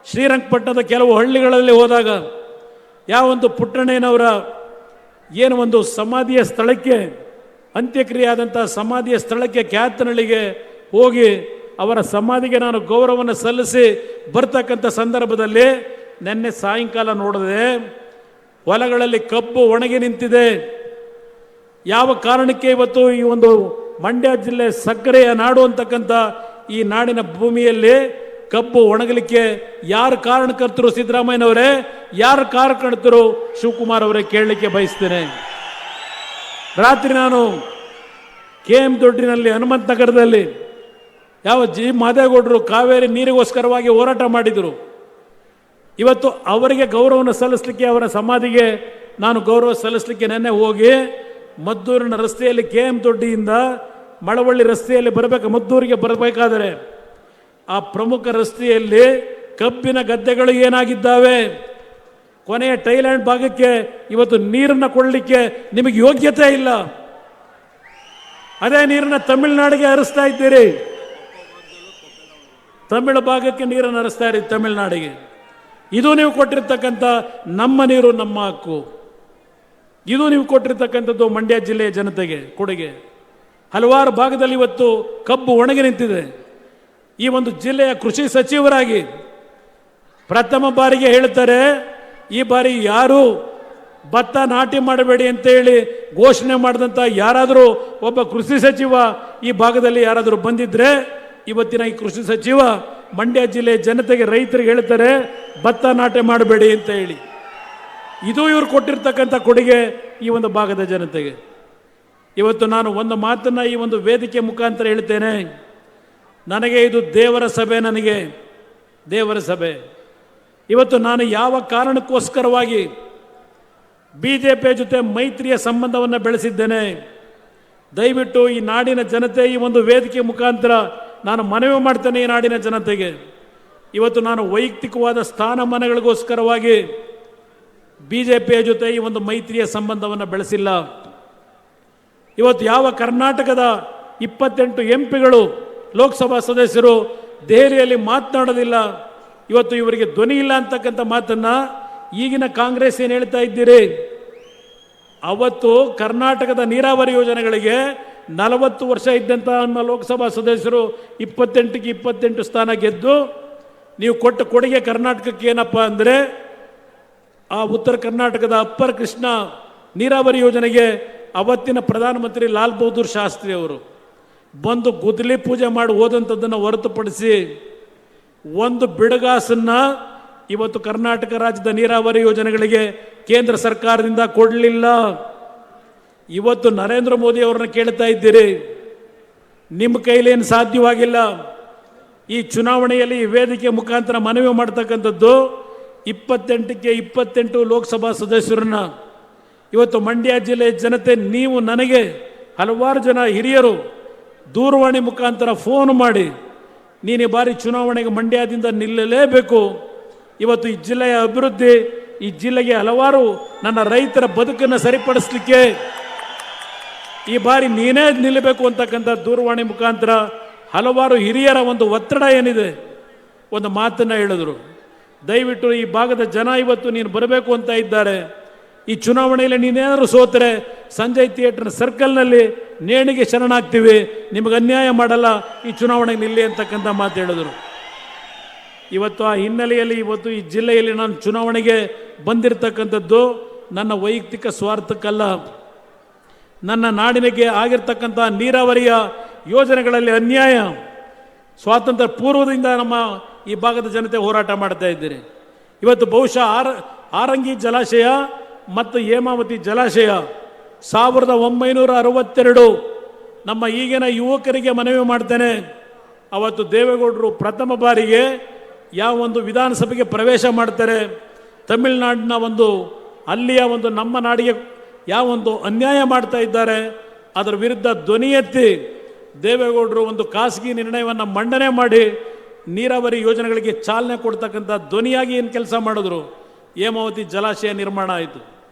Speaker 7: ಶ್ರೀರಂಗಪಟ್ಟಣದ ಕೆಲವು ಹಳ್ಳಿಗಳಲ್ಲಿ ಹೋದಾಗ ಯಾವೊಂದು ಪುಟ್ಟಣ್ಣಯ್ಯನವರ ಏನು ಒಂದು ಸಮಾಧಿಯ ಸ್ಥಳಕ್ಕೆ, ಅಂತ್ಯಕ್ರಿಯೆ ಆದಂಥ ಸಮಾಧಿಯ ಸ್ಥಳಕ್ಕೆ, ಕ್ಯಾತನಹಳ್ಳಿಗೆ ಹೋಗಿ ಅವರ ಸಮಾಧಿಗೆ ನಾನು ಗೌರವವನ್ನು ಸಲ್ಲಿಸಿ ಬರ್ತಕ್ಕಂಥ ಸಂದರ್ಭದಲ್ಲಿ ನಿನ್ನೆ ಸಾಯಂಕಾಲ ನೋಡಿದೆ, ಹೊಲಗಳಲ್ಲಿ ಕಬ್ಬು ಒಣಗಿ ನಿಂತಿದೆ. ಯಾವ ಕಾರಣಕ್ಕೆ ಇವತ್ತು ಈ ಒಂದು ಮಂಡ್ಯ ಜಿಲ್ಲೆ ಸಕ್ಕರೆಯ ನಾಡು ಅಂತಕ್ಕಂಥ ಈ ನಾಡಿನ ಭೂಮಿಯಲ್ಲಿ ಕಬ್ಬು ಒಣಗಲಿಕ್ಕೆ ಯಾರು ಕಾರಣಕರ್ತರು? ಸಿದ್ದರಾಮಯ್ಯನವರೇ, ಯಾರು ಕಾರಣಕರ್ತರು? ಶಿವಕುಮಾರ್ ಅವರೇ ಕೇಳಲಿಕ್ಕೆ ಬಯಸ್ತೇನೆ. ರಾತ್ರಿ ನಾನು KM ದೊಡ್ಡಿನಲ್ಲಿ, ಹನುಮಂತ ನಗರದಲ್ಲಿ ಯಾವ ಜಿ ಮಾದೇಗೌಡರು ಕಾವೇರಿ ನೀರಿಗೋಸ್ಕರವಾಗಿ ಹೋರಾಟ ಮಾಡಿದರು. ಇವತ್ತು ಅವರಿಗೆ ಗೌರವವನ್ನು ಸಲ್ಲಿಸಲಿಕ್ಕೆ, ಅವರ ಸಮಾಧಿಗೆ ನಾನು ಗೌರವ ಸಲ್ಲಿಸಲಿಕ್ಕೆ ನೆನ್ನೆ ಹೋಗಿ ಮದ್ದೂರಿನ ರಸ್ತೆಯಲ್ಲಿ KM ದೊಡ್ಡಿಯಿಂದ ಮಳವಳ್ಳಿ ರಸ್ತೆಯಲ್ಲಿ ಮದ್ದೂರಿಗೆ ಬರಬೇಕಾದರೆ ಆ ಪ್ರಮುಖ ರಸ್ತೆಯಲ್ಲಿ ಕಬ್ಬಿನ ಗದ್ದೆಗಳು ಏನಾಗಿದ್ದಾವೆ? ಕೊನೆಯ ಟೈಲ್ಯಾಂಡ್ ಭಾಗಕ್ಕೆ ಇವತ್ತು ನೀರನ್ನು ಕೊಡಲಿಕ್ಕೆ ನಿಮಗೆ ಯೋಗ್ಯತೆ ಇಲ್ಲ. ಅದೇ ನೀರನ್ನು ತಮಿಳುನಾಡಿಗೆ ಹರಿಸ್ತಾ ಇದ್ದೀರಿ. ತಮಿಳು ಭಾಗಕ್ಕೆ ನೀರನ್ನು ಹರಿಸ್ತಾ ಇರಿ, ತಮಿಳುನಾಡಿಗೆ. ಇದು ನೀವು ಕೊಟ್ಟಿರ್ತಕ್ಕಂಥ ನಮ್ಮ ನೀರು ನಮ್ಮ ಹಕ್ಕು. ಇದು ನೀವು ಕೊಟ್ಟಿರ್ತಕ್ಕಂಥದ್ದು ಮಂಡ್ಯ ಜಿಲ್ಲೆಯ ಜನತೆಗೆ ಕೊಡುಗೆ. ಹಲವಾರು ಭಾಗದಲ್ಲಿ ಇವತ್ತು ಕಬ್ಬು ಒಣಗಿ ನಿಂತಿದೆ. ಈ ಒಂದು ಜಿಲ್ಲೆಯ ಕೃಷಿ ಸಚಿವರಾಗಿ ಪ್ರಥಮ ಬಾರಿಗೆ ಹೇಳ್ತಾರೆ, ಈ ಬಾರಿ ಯಾರು ಭತ್ತ ನಾಟಿ ಮಾಡಬೇಡಿ ಅಂತ ಹೇಳಿ ಘೋಷಣೆ ಮಾಡಿದಂಥ ಯಾರಾದರೂ ಒಬ್ಬ ಕೃಷಿ ಸಚಿವ ಈ ಭಾಗದಲ್ಲಿ ಯಾರಾದರೂ ಬಂದಿದ್ರೆ, ಇವತ್ತಿನ ಈ ಕೃಷಿ ಸಚಿವ ಮಂಡ್ಯ ಜಿಲ್ಲೆಯ ಜನತೆಗೆ, ರೈತರಿಗೆ ಹೇಳ್ತಾರೆ ಭತ್ತ ನಾಟಿ ಮಾಡಬೇಡಿ ಅಂತ ಹೇಳಿ. ಇದು ಇವರು ಕೊಟ್ಟಿರ್ತಕ್ಕಂಥ ಕೊಡುಗೆ ಈ ಒಂದು ಭಾಗದ ಜನತೆಗೆ. ಇವತ್ತು ನಾನು ಒಂದು ಮಾತನ್ನು ಈ ಒಂದು ವೇದಿಕೆ ಮುಖಾಂತರ ಹೇಳ್ತೇನೆ, ನನಗೆ ಇದು ದೇವರ ಸಭೆ, ನನಗೆ ದೇವರ ಸಭೆ. ಇವತ್ತು ನಾನು ಯಾವ ಕಾರಣಕ್ಕೋಸ್ಕರವಾಗಿ BJP ಜೊತೆ ಮೈತ್ರಿಯ ಸಂಬಂಧವನ್ನು ಬೆಳೆಸಿದ್ದೇನೆ, ದಯವಿಟ್ಟು ಈ ನಾಡಿನ ಜನತೆ ಈ ಒಂದು ವೇದಿಕೆ ಮುಖಾಂತರ ನಾನು ಮನವಿ ಮಾಡ್ತೇನೆ. ಈ ನಾಡಿನ ಜನತೆಗೆ ಇವತ್ತು ನಾನು ವೈಯಕ್ತಿಕವಾದ ಸ್ಥಾನಮಾನಗಳಿಗೋಸ್ಕರವಾಗಿ BJP ಜೊತೆ ಈ ಒಂದು ಮೈತ್ರಿಯ ಸಂಬಂಧವನ್ನು ಬೆಳೆಸಿಲ್ಲ. ಇವತ್ತು ಯಾವ ಕರ್ನಾಟಕದ 28 MP ಲೋಕಸಭಾ ಸದಸ್ಯರು ದೆಹಲಿಯಲ್ಲಿ ಮಾತನಾಡೋದಿಲ್ಲ, ಇವತ್ತು ಇವರಿಗೆ ಧ್ವನಿ ಇಲ್ಲ ಅಂತಕ್ಕಂಥ ಮಾತನ್ನು ಈಗಿನ ಕಾಂಗ್ರೆಸ್ ಏನು ಹೇಳ್ತಾ ಇದ್ದೀರಿ? ಅವತ್ತು ಕರ್ನಾಟಕದ ನೀರಾವರಿ ಯೋಜನೆಗಳಿಗೆ 40 ವರ್ಷ ಇದ್ದಂಥ ನಮ್ಮ ಲೋಕಸಭಾ ಸದಸ್ಯರು 28ಕ್ಕೆ 28 ಸ್ಥಾನ ಗೆದ್ದು, ನೀವು ಕೊಟ್ಟ ಕೊಡುಗೆ ಕರ್ನಾಟಕಕ್ಕೆ ಏನಪ್ಪ ಅಂದರೆ, ಆ ಉತ್ತರ ಕರ್ನಾಟಕದ ಅಪ್ಪರ್ ಕೃಷ್ಣ ನೀರಾವರಿ ಯೋಜನೆಗೆ ಅವತ್ತಿನ ಪ್ರಧಾನಮಂತ್ರಿ ಲಾಲ್ ಬಹದ್ದೂರ್ ಶಾಸ್ತ್ರಿ ಅವರು ಬಂದು ಗುದ್ದಲಿ ಪೂಜೆ ಮಾಡಿ ಹೋದಂಥದ್ದನ್ನು ಹೊರತುಪಡಿಸಿ ಒಂದು ಬಿಡುಗಾಸನ್ನು ಇವತ್ತು ಕರ್ನಾಟಕ ರಾಜ್ಯದ ನೀರಾವರಿ ಯೋಜನೆಗಳಿಗೆ ಕೇಂದ್ರ ಸರ್ಕಾರದಿಂದ ಕೊಡಲಿಲ್ಲ. ಇವತ್ತು ನರೇಂದ್ರ ಮೋದಿ ಅವರನ್ನ ಕೇಳ್ತಾ ಇದ್ದೀರಿ, ನಿಮ್ಮ ಕೈಲೇನು ಸಾಧ್ಯವಾಗಿಲ್ಲ. ಈ ಚುನಾವಣೆಯಲ್ಲಿ ಈ ವೇದಿಕೆ ಮುಖಾಂತರ ಮನವಿ ಮಾಡ್ತಕ್ಕಂಥದ್ದು 28ಕ್ಕೆ 28 ಲೋಕಸಭಾ ಸದಸ್ಯರನ್ನ ಇವತ್ತು ಮಂಡ್ಯ ಜಿಲ್ಲೆಯ ಜನತೆ, ನೀವು ನನಗೆ ಹಲವಾರು ಜನ ಹಿರಿಯರು ದೂರವಾಣಿ ಮುಖಾಂತರ ಫೋನ್ ಮಾಡಿ, ನೀನು ಈ ಬಾರಿ ಚುನಾವಣೆಗೆ ಮಂಡ್ಯದಿಂದ ನಿಲ್ಲಲೇಬೇಕು, ಇವತ್ತು ಈ ಜಿಲ್ಲೆಯ ಅಭಿವೃದ್ಧಿ, ಈ ಜಿಲ್ಲೆಗೆ ಹಲವಾರು ನನ್ನ ರೈತರ ಬದುಕನ್ನು ಸರಿಪಡಿಸಲಿಕ್ಕೆ ಈ ಬಾರಿ ನೀನೇ ನಿಲ್ಲಬೇಕು ಅಂತಕ್ಕಂಥ ದೂರವಾಣಿ ಮುಖಾಂತರ ಹಲವಾರು ಹಿರಿಯರ ಒಂದು ಒತ್ತಡ ಏನಿದೆ, ಒಂದು ಮಾತನ್ನು ಹೇಳಿದ್ರು. ದಯವಿಟ್ಟು ಈ ಭಾಗದ ಜನ ಇವತ್ತು ನೀನು ಬರಬೇಕು ಅಂತ ಇದ್ದಾರೆ. ಈ ಚುನಾವಣೆಯಲ್ಲಿ ನೀನೇನಾದರೂ ಸೋತರೆ ಸಂಜಯ್ ಥಿಯೇಟರ್ ಸರ್ಕಲ್ನಲ್ಲಿ ನೇಣಿಗೆ ಶರಣಾಗ್ತೀವಿ, ನಿಮಗೆ ಅನ್ಯಾಯ ಮಾಡಲ್ಲ, ಈ ಚುನಾವಣೆಗೆ ನಿಲ್ಲಿ ಅಂತಕ್ಕಂಥ ಮಾತು ಹೇಳಿದ್ರು. ಇವತ್ತು ಆ ಹಿನ್ನೆಲೆಯಲ್ಲಿ ಇವತ್ತು ಈ ಜಿಲ್ಲೆಯಲ್ಲಿ ನಾನು ಚುನಾವಣೆಗೆ ಬಂದಿರತಕ್ಕಂಥದ್ದು ನನ್ನ ವೈಯಕ್ತಿಕ ಸ್ವಾರ್ಥಕ್ಕಲ್ಲ, ನನ್ನ ನಾಡಿನಿಗೆ ಆಗಿರ್ತಕ್ಕಂಥ ನೀರಾವರಿಯ ಯೋಜನೆಗಳಲ್ಲಿ ಅನ್ಯಾಯ ಸ್ವಾತಂತ್ರ್ಯ ಪೂರ್ವದಿಂದ ನಮ್ಮ ಈ ಭಾಗದ ಜನತೆ ಹೋರಾಟ ಮಾಡ್ತಾ ಇದ್ದೀರಿ. ಇವತ್ತು ಬಹುಶಃ ಆರಂಗಿ ಜಲಾಶಯ ಮತ್ತು ಹೇಮಾವತಿ ಜಲಾಶಯ 1962 ನಮ್ಮ ಈಗಿನ ಯುವಕರಿಗೆ ಮನವಿ ಮಾಡ್ತೇನೆ, ಅವತ್ತು ದೇವೇಗೌಡರು ಪ್ರಥಮ ಬಾರಿಗೆ ಯಾವ ಒಂದು ವಿಧಾನಸಭೆಗೆ ಪ್ರವೇಶ ಮಾಡ್ತಾರೆ, ತಮಿಳುನಾಡಿನ ಒಂದು ಅಲ್ಲಿಯ ಒಂದು ನಮ್ಮ ನಾಡಿಗೆ ಯಾವ ಒಂದು ಅನ್ಯಾಯ ಮಾಡ್ತಾ ಇದ್ದಾರೆ ಅದರ ವಿರುದ್ಧ ಧ್ವನಿ ಎತ್ತಿ ದೇವೇಗೌಡರು ಒಂದು ಖಾಸಗಿ ನಿರ್ಣಯವನ್ನು ಮಂಡನೆ ಮಾಡಿ ನೀರಾವರಿ ಯೋಜನೆಗಳಿಗೆ ಚಾಲನೆ ಕೊಡ್ತಕ್ಕಂಥ ಧ್ವನಿಯಾಗಿ ಏನು ಕೆಲಸ ಮಾಡಿದ್ರು. ಹೇಮಾವತಿ ಜಲಾಶಯ ನಿರ್ಮಾಣ ಆಯಿತು.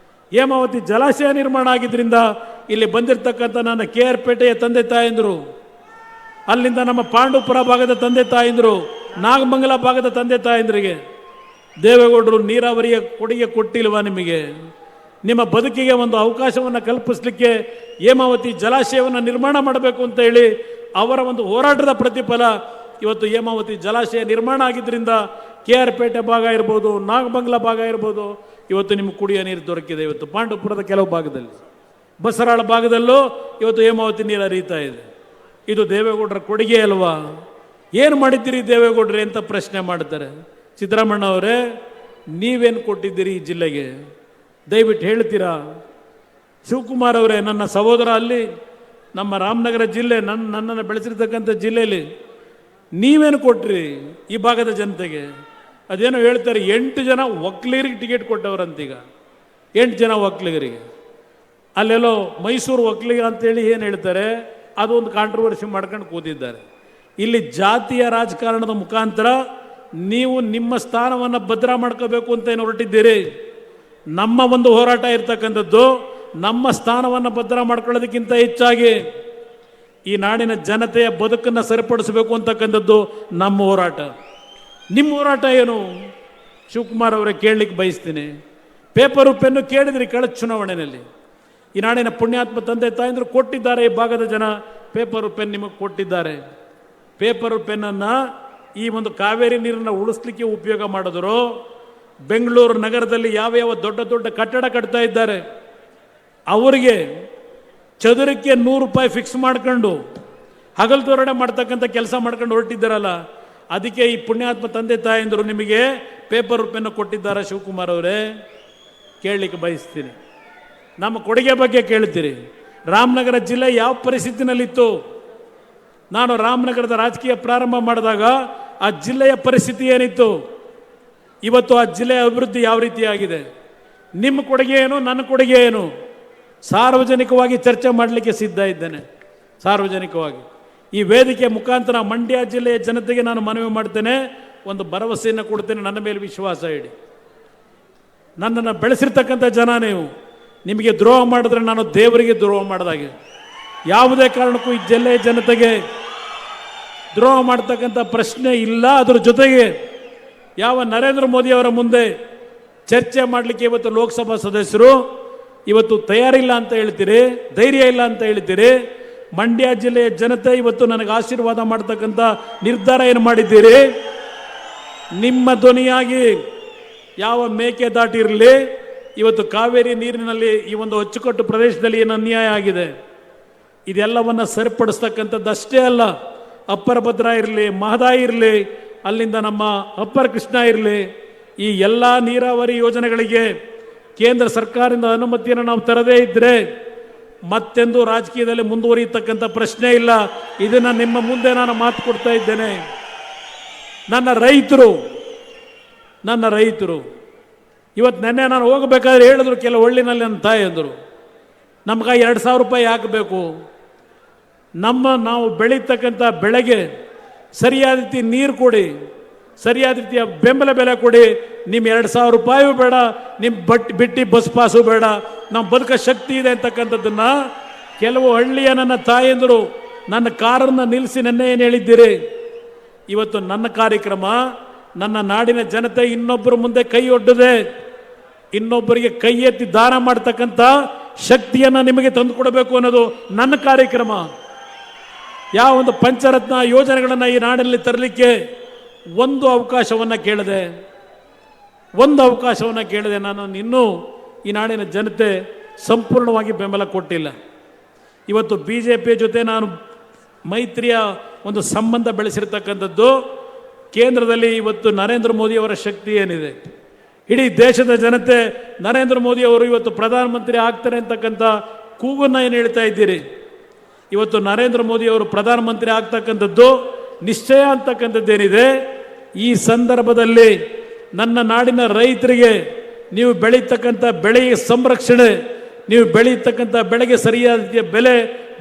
Speaker 7: ಹೇಮಾವತಿ ಜಲಾಶಯ ನಿರ್ಮಾಣ ಆಗಿದ್ದರಿಂದ ಇಲ್ಲಿ ಬಂದಿರತಕ್ಕಂಥ ನನ್ನ KR ಪೇಟೆಯ ತಂದೆ ತಾಯಂದರು, ಅಲ್ಲಿಂದ ನಮ್ಮ ಪಾಂಡುಪುರ ಭಾಗದ ತಂದೆ ತಾಯಂದರು, ನಾಗಮಂಗಲ ಭಾಗದ ತಂದೆ ತಾಯಂದರಿಗೆ ದೇವೇಗೌಡರು ನೀರಾವರಿಯ ಕೊಡುಗೆ ಕೊಟ್ಟಿಲ್ವಾ? ನಿಮಗೆ ನಿಮ್ಮ ಬದುಕಿಗೆ ಒಂದು ಅವಕಾಶವನ್ನು ಕಲ್ಪಿಸಲಿಕ್ಕೆ ಹೇಮಾವತಿ ಜಲಾಶಯವನ್ನು ನಿರ್ಮಾಣ ಮಾಡಬೇಕು ಅಂತ ಹೇಳಿ ಅವರ ಒಂದು ಹೋರಾಟದ ಪ್ರತಿಫಲ ಇವತ್ತು ಹೇಮಾವತಿ ಜಲಾಶಯ ನಿರ್ಮಾಣ ಆಗಿದ್ದರಿಂದ KR ಪೇಟೆ ಭಾಗ ಇರ್ಬೋದು, ನಾಗಮಂಗಲ ಭಾಗ ಇರ್ಬೋದು, ಇವತ್ತು ನಿಮಗೆ ಕುಡಿಯೋ ನೀರು ದೊರಕಿದೆ. ಇವತ್ತು ಪಾಂಡುಪುರದ ಕೆಲವು ಭಾಗದಲ್ಲಿ, ಬಸರಾಳ ಭಾಗದಲ್ಲೂ ಇವತ್ತು ಹೇಮಾವತಿ ನೀರು ಹರಿಯುತ್ತಾ ಇದೆ. ಇದು ದೇವೇಗೌಡರ ಕೊಡುಗೆ ಅಲ್ವಾ? ಏನು ಮಾಡಿದ್ದೀರಿ ದೇವೇಗೌಡರೇ ಅಂತ ಪ್ರಶ್ನೆ ಮಾಡ್ತಾರೆ. ಸಿದ್ದರಾಮಣ್ಣ ಅವರೇ, ನೀವೇನು ಕೊಟ್ಟಿದ್ದೀರಿ ಈ ಜಿಲ್ಲೆಗೆ? ದಯವಿಟ್ಟು ಹೇಳ್ತೀರಾ? ಶಿವಕುಮಾರ್ ಅವರೇ, ನನ್ನ ಸಹೋದರ ಅಲ್ಲಿ ನಮ್ಮ ರಾಮನಗರ ಜಿಲ್ಲೆ, ನನ್ನನ್ನು ಬೆಳೆಸಿರ್ತಕ್ಕಂಥ ಜಿಲ್ಲೆಯಲ್ಲಿ ನೀವೇನು ಕೊಟ್ರಿ ಈ ಭಾಗದ ಜನತೆಗೆ? ಅದೇನೋ ಹೇಳ್ತಾರೆ, 8 ಜನ ಒಕ್ಕಲಿಗರಿಗೆ ಟಿಕೆಟ್ ಕೊಟ್ಟವರಂತೀಗ, 8 ಜನ ಒಕ್ಕಲಿಗರಿಗೆ. ಅಲ್ಲೆಲ್ಲೋ ಮೈಸೂರು ಒಕ್ಕಲಿಗ ಅಂತೇಳಿ ಏನು ಹೇಳ್ತಾರೆ, ಅದು ಒಂದು ಕಾಂಟ್ರವರ್ಸಿ ಮಾಡ್ಕೊಂಡು ಕೂತಿದ್ದಾರೆ. ಇಲ್ಲಿ ಜಾತಿಯ ರಾಜಕಾರಣದ ಮುಖಾಂತರ ನೀವು ನಿಮ್ಮ ಸ್ಥಾನವನ್ನು ಭದ್ರ ಮಾಡ್ಕೋಬೇಕು ಅಂತ ಏನು ಹೊರಟಿದ್ದೀರಿ? ನಮ್ಮ ಒಂದು ಹೋರಾಟ ಇರ್ತಕ್ಕಂಥದ್ದು ನಮ್ಮ ಸ್ಥಾನವನ್ನು ಭದ್ರ ಮಾಡ್ಕೊಳ್ಳೋದಕ್ಕಿಂತ ಹೆಚ್ಚಾಗಿ ಈ ನಾಡಿನ ಜನತೆಯ ಬದುಕನ್ನು ಸರಿಪಡಿಸಬೇಕು ಅಂತಕ್ಕಂಥದ್ದು ನಮ್ಮ ಹೋರಾಟ. ನಿಮ್ಮ ಹೋರಾಟ ಏನು? ಶಿವಕುಮಾರ್ ಅವರೇ ಕೇಳಲಿಕ್ಕೆ ಬಯಸ್ತೀನಿ. ಪೇಪರು ಪೆನ್ನು ಕೇಳಿದ್ರಿ ಕಳೆದ ಚುನಾವಣೆಯಲ್ಲಿ, ಈ ನಾಡಿನ ಪುಣ್ಯಾತ್ಮ ತಂದೆ ತಾಯಂದ್ರು ಕೊಟ್ಟಿದ್ದಾರೆ. ಈ ಭಾಗದ ಜನ ಪೇಪರು ಪೆನ್ ನಿಮಗೆ ಕೊಟ್ಟಿದ್ದಾರೆ. ಪೇಪರು ಪೆನ್ನನ್ನು ಈ ಒಂದು ಕಾವೇರಿ ನೀರನ್ನು ಉಳಿಸ್ಲಿಕ್ಕೆ ಉಪಯೋಗ ಮಾಡಿದ್ರು. ಬೆಂಗಳೂರು ನಗರದಲ್ಲಿ ಯಾವ ದೊಡ್ಡ ದೊಡ್ಡ ಕಟ್ಟಡ ಕಟ್ತಾ ಇದ್ದಾರೆ ಅವರಿಗೆ ಚದುರಕ್ಕೆ 100 ರೂಪಾಯಿ ಫಿಕ್ಸ್ ಮಾಡ್ಕೊಂಡು ಹಗಲು ತೋರಣೆ ಮಾಡ್ತಕ್ಕಂಥ ಕೆಲಸ ಮಾಡ್ಕೊಂಡು ಹೊರಟಿದ್ದಾರಲ್ಲ, ಅದಕ್ಕೆ ಈ ಪುಣ್ಯಾತ್ಮ ತಂದೆ ತಾಯಂದರು ನಿಮಗೆ ಪೇಪರ್ ಪೆನ್ನು ಕೊಟ್ಟಿದ್ದಾರೆ. ಶಿವಕುಮಾರ್ ಅವರೇ, ಕೇಳಲಿಕ್ಕೆ ಬಯಸ್ತೀನಿ, ನಮ್ಮ ಕೊಡುಗೆ ಬಗ್ಗೆ ಕೇಳ್ತೀರಿ. ರಾಮನಗರ ಜಿಲ್ಲೆ ಯಾವ ಪರಿಸ್ಥಿತಿನಲ್ಲಿತ್ತು? ನಾನು ರಾಮನಗರದ ರಾಜಕೀಯ ಪ್ರಾರಂಭ ಮಾಡಿದಾಗ ಆ ಜಿಲ್ಲೆಯ ಪರಿಸ್ಥಿತಿ ಏನಿತ್ತು? ಇವತ್ತು ಆ ಜಿಲ್ಲೆಯ ಅಭಿವೃದ್ಧಿ ಯಾವ ರೀತಿಯಾಗಿದೆ? ನಿಮ್ಮ ಕೊಡುಗೆ ಏನು, ನನ್ನ ಕೊಡುಗೆ ಏನು? ಸಾರ್ವಜನಿಕವಾಗಿ ಚರ್ಚೆ ಮಾಡಲಿಕ್ಕೆ ಸಿದ್ಧ ಇದ್ದೇನೆ. ಸಾರ್ವಜನಿಕವಾಗಿ ಈ ವೇದಿಕೆ ಮುಖಾಂತರ ಮಂಡ್ಯ ಜಿಲ್ಲೆಯ ಜನತೆಗೆ ನಾನು ಮನವಿ ಮಾಡ್ತೇನೆ, ಒಂದು ಭರವಸೆಯನ್ನು ಕೊಡ್ತೇನೆ. ನನ್ನ ಮೇಲೆ ವಿಶ್ವಾಸ ಇಡಿ. ನನ್ನನ್ನು ಬೆಳೆಸಿರ್ತಕ್ಕಂಥ ಜನ ನೀವು. ನಿಮಗೆ ದ್ರೋಹ ಮಾಡಿದ್ರೆ ನಾನು ದೇವರಿಗೆ ದ್ರೋಹ ಮಾಡಿದಾಗೆ. ಯಾವುದೇ ಕಾರಣಕ್ಕೂ ಈ ಜಿಲ್ಲೆಯ ಜನತೆಗೆ ದ್ರೋಹ ಮಾಡ್ತಕ್ಕಂಥ ಪ್ರಶ್ನೆ ಇಲ್ಲ. ಅದರ ಜೊತೆಗೆ ಯಾವ ನರೇಂದ್ರ ಮೋದಿ ಅವರ ಮುಂದೆ ಚರ್ಚೆ ಮಾಡಲಿಕ್ಕೆ ಇವತ್ತು ಲೋಕಸಭಾ ಸದಸ್ಯರು ಇವತ್ತು ತಯಾರಿಲ್ಲ ಅಂತ ಹೇಳ್ತೀರಿ, ಧೈರ್ಯ ಇಲ್ಲ ಅಂತ ಹೇಳ್ತೀರಿ. ಮಂಡ್ಯ ಜಿಲ್ಲೆಯ ಜನತೆ ಇವತ್ತು ನನಗೆ ಆಶೀರ್ವಾದ ಮಾಡ್ತಕ್ಕಂಥ ನಿರ್ಧಾರ ಏನು ಮಾಡಿದ್ದೀರಿ? ನಿಮ್ಮ ಧ್ವನಿಯಾಗಿ ಯಾವ ಮೇಕೆ ದಾಟಿರಲಿ, ಇವತ್ತು ಕಾವೇರಿ ನೀರಿನಲ್ಲಿ ಈ ಒಂದು ಅಚ್ಚುಕಟ್ಟು ಪ್ರದೇಶದಲ್ಲಿ ಏನು ಅನ್ಯಾಯ ಆಗಿದೆ ಇದೆಲ್ಲವನ್ನು ಸರಿಪಡಿಸ್ತಕ್ಕಂಥದ್ದಷ್ಟೇ ಅಲ್ಲ, ಅಪ್ಪರ ಭದ್ರಾ ಇರಲಿ, ಮಹದಾಯಿ ಇರಲಿ, ಅಲ್ಲಿಂದ ನಮ್ಮ ಅಪ್ಪರ ಕೃಷ್ಣ ಇರಲಿ, ಈ ಎಲ್ಲ ನೀರಾವರಿ ಯೋಜನೆಗಳಿಗೆ ಕೇಂದ್ರ ಸರ್ಕಾರದಿಂದ ಅನುಮತಿಯನ್ನು ನಾವು ತರದೇ ಇದ್ದರೆ ಮತ್ತೆಂದು ರಾಜಕೀಯದಲ್ಲಿ ಮುಂದುವರಿಯತಕ್ಕಂಥ ಪ್ರಶ್ನೆ ಇಲ್ಲ. ಇದನ್ನು ನಿಮ್ಮ ಮುಂದೆ ನಾನು ಮಾತು ಕೊಡ್ತಾ ಇದ್ದೇನೆ. ನನ್ನ ರೈತರು ಇವತ್ತು ನೆನ್ನೆ ನಾನು ಹೋಗಬೇಕಾದ್ರೆ ಹೇಳಿದ್ರು ಕೆಲವು ಹಳ್ಳಿನಲ್ಲಿ ನನ್ನ ತಾಯಿ ಅಂದರು, ನಮ್ಗೆ 2,000 ರೂಪಾಯಿ ಯಾಕೆ ಬೇಕು? ನಾವು ಬೆಳೀತಕ್ಕಂಥ ಬೆಳೆಗೆ ಸರಿಯಾದ ರೀತಿ ನೀರು ಕೊಡಿ, ಸರಿಯಾದ ರೀತಿಯ ಬೆಂಬಲ ಬೆಲೆ ಕೊಡಿ. ನಿಮ್ಮ 2,000 ರೂಪಾಯಿಯೂ ಬೇಡ, ನಿಮ್ಮ ಬಿಟ್ಟು ಬಸ್ ಪಾಸು ಬೇಡ, ನಮ್ಮ ಬದುಕ ಶಕ್ತಿ ಇದೆ ಅಂತಕ್ಕಂಥದ್ದನ್ನು ಕೆಲವು ಹಳ್ಳಿಯ ನನ್ನ ತಾಯಂದರು ನನ್ನ ಕಾರನ್ನು ನಿಲ್ಲಿಸಿ ನೆನ್ನೆ ಏನು ಹೇಳಿದ್ದೀರಿ? ಇವತ್ತು ನನ್ನ ಕಾರ್ಯಕ್ರಮ, ನನ್ನ ನಾಡಿನ ಜನತೆ ಇನ್ನೊಬ್ಬರ ಮುಂದೆ ಕೈ ಒಡ್ಡದೆ ಇನ್ನೊಬ್ಬರಿಗೆ ಕೈ ಎತ್ತಿ ದಾನ ಮಾಡ್ತಕ್ಕಂಥ ಶಕ್ತಿಯನ್ನು ನಿಮಗೆ ತಂದು ಕೊಡಬೇಕು ಅನ್ನೋದು ನನ್ನ ಕಾರ್ಯಕ್ರಮ. ಯಾವ ಒಂದು ಪಂಚರತ್ನ ಯೋಜನೆಗಳನ್ನು ಈ ನಾಡಿನಲ್ಲಿ ತರಲಿಕ್ಕೆ ಒಂದು ಅವಕಾಶವನ್ನು ಕೇಳಿದೆ ನಾನು ಇನ್ನೂ ಈ ನಾಡಿನ ಜನತೆ ಸಂಪೂರ್ಣವಾಗಿ ಬೆಂಬಲ ಕೊಟ್ಟಿಲ್ಲ. ಇವತ್ತು BJP ಜೊತೆ ನಾನು ಮೈತ್ರಿಯ ಒಂದು ಸಂಬಂಧ ಬೆಳೆಸಿರ್ತಕ್ಕಂಥದ್ದು ಕೇಂದ್ರದಲ್ಲಿ ಇವತ್ತು ನರೇಂದ್ರ ಮೋದಿ ಅವರ ಶಕ್ತಿ ಏನಿದೆ, ಇಡೀ ದೇಶದ ಜನತೆ ನರೇಂದ್ರ ಮೋದಿ ಅವರು ಇವತ್ತು ಪ್ರಧಾನಮಂತ್ರಿ ಆಗ್ತಾರೆ ಅಂತಕ್ಕಂಥ ಕೂಗನ್ನು ಏನು ಹೇಳ್ತಾ ಇದ್ದೀರಿ? ಇವತ್ತು ನರೇಂದ್ರ ಮೋದಿ ಅವರು ಪ್ರಧಾನಮಂತ್ರಿ ಆಗ್ತಕ್ಕಂಥದ್ದು ನಿಶ್ಚಯ ಅಂತಕ್ಕಂಥದ್ದೇನಿದೆ. ಈ ಸಂದರ್ಭದಲ್ಲಿ ನನ್ನ ನಾಡಿನ ರೈತರಿಗೆ ನೀವು ಬೆಳೀತಕ್ಕಂಥ ಬೆಳೆಯ ಸಂರಕ್ಷಣೆ, ನೀವು ಬೆಳೀತಕ್ಕಂಥ ಬೆಳೆಗೆ ಸರಿಯಾದ ರೀತಿಯ ಬೆಲೆ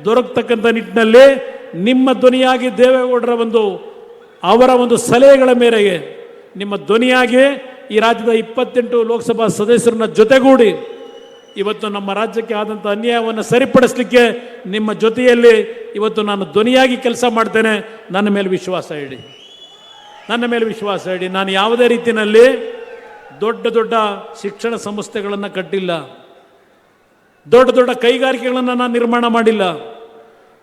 Speaker 7: ದೊರಕತಕ್ಕಂಥ ನಿಟ್ಟಿನಲ್ಲಿ ನಿಮ್ಮ ಧ್ವನಿಯಾಗಿ ದೇವೇಗೌಡರ ಅವರ ಒಂದು ಸಲಹೆಗಳ ಮೇರೆಗೆ ನಿಮ್ಮ ಧ್ವನಿಯಾಗಿ ಈ ರಾಜ್ಯದ 28 ಲೋಕಸಭಾ ಸದಸ್ಯರನ್ನ ಜೊತೆಗೂಡಿ ಇವತ್ತು ನಮ್ಮ ರಾಜ್ಯಕ್ಕೆ ಆದಂಥ ಅನ್ಯಾಯವನ್ನು ಸರಿಪಡಿಸಲಿಕ್ಕೆ ನಿಮ್ಮ ಜೊತೆಯಲ್ಲಿ ಇವತ್ತು ನಾನು ಧ್ವನಿಯಾಗಿ ಕೆಲಸ ಮಾಡ್ತೇನೆ. ನನ್ನ ಮೇಲೆ ವಿಶ್ವಾಸ ಇಡಿ. ನಾನು ಯಾವುದೇ ರೀತಿಯಲ್ಲಿ ದೊಡ್ಡ ದೊಡ್ಡ ಶಿಕ್ಷಣ ಸಂಸ್ಥೆಗಳನ್ನು ಕಟ್ಟಿಲ್ಲ, ದೊಡ್ಡ ದೊಡ್ಡ ಕೈಗಾರಿಕೆಗಳನ್ನು ನಾನು ನಿರ್ಮಾಣ ಮಾಡಿಲ್ಲ,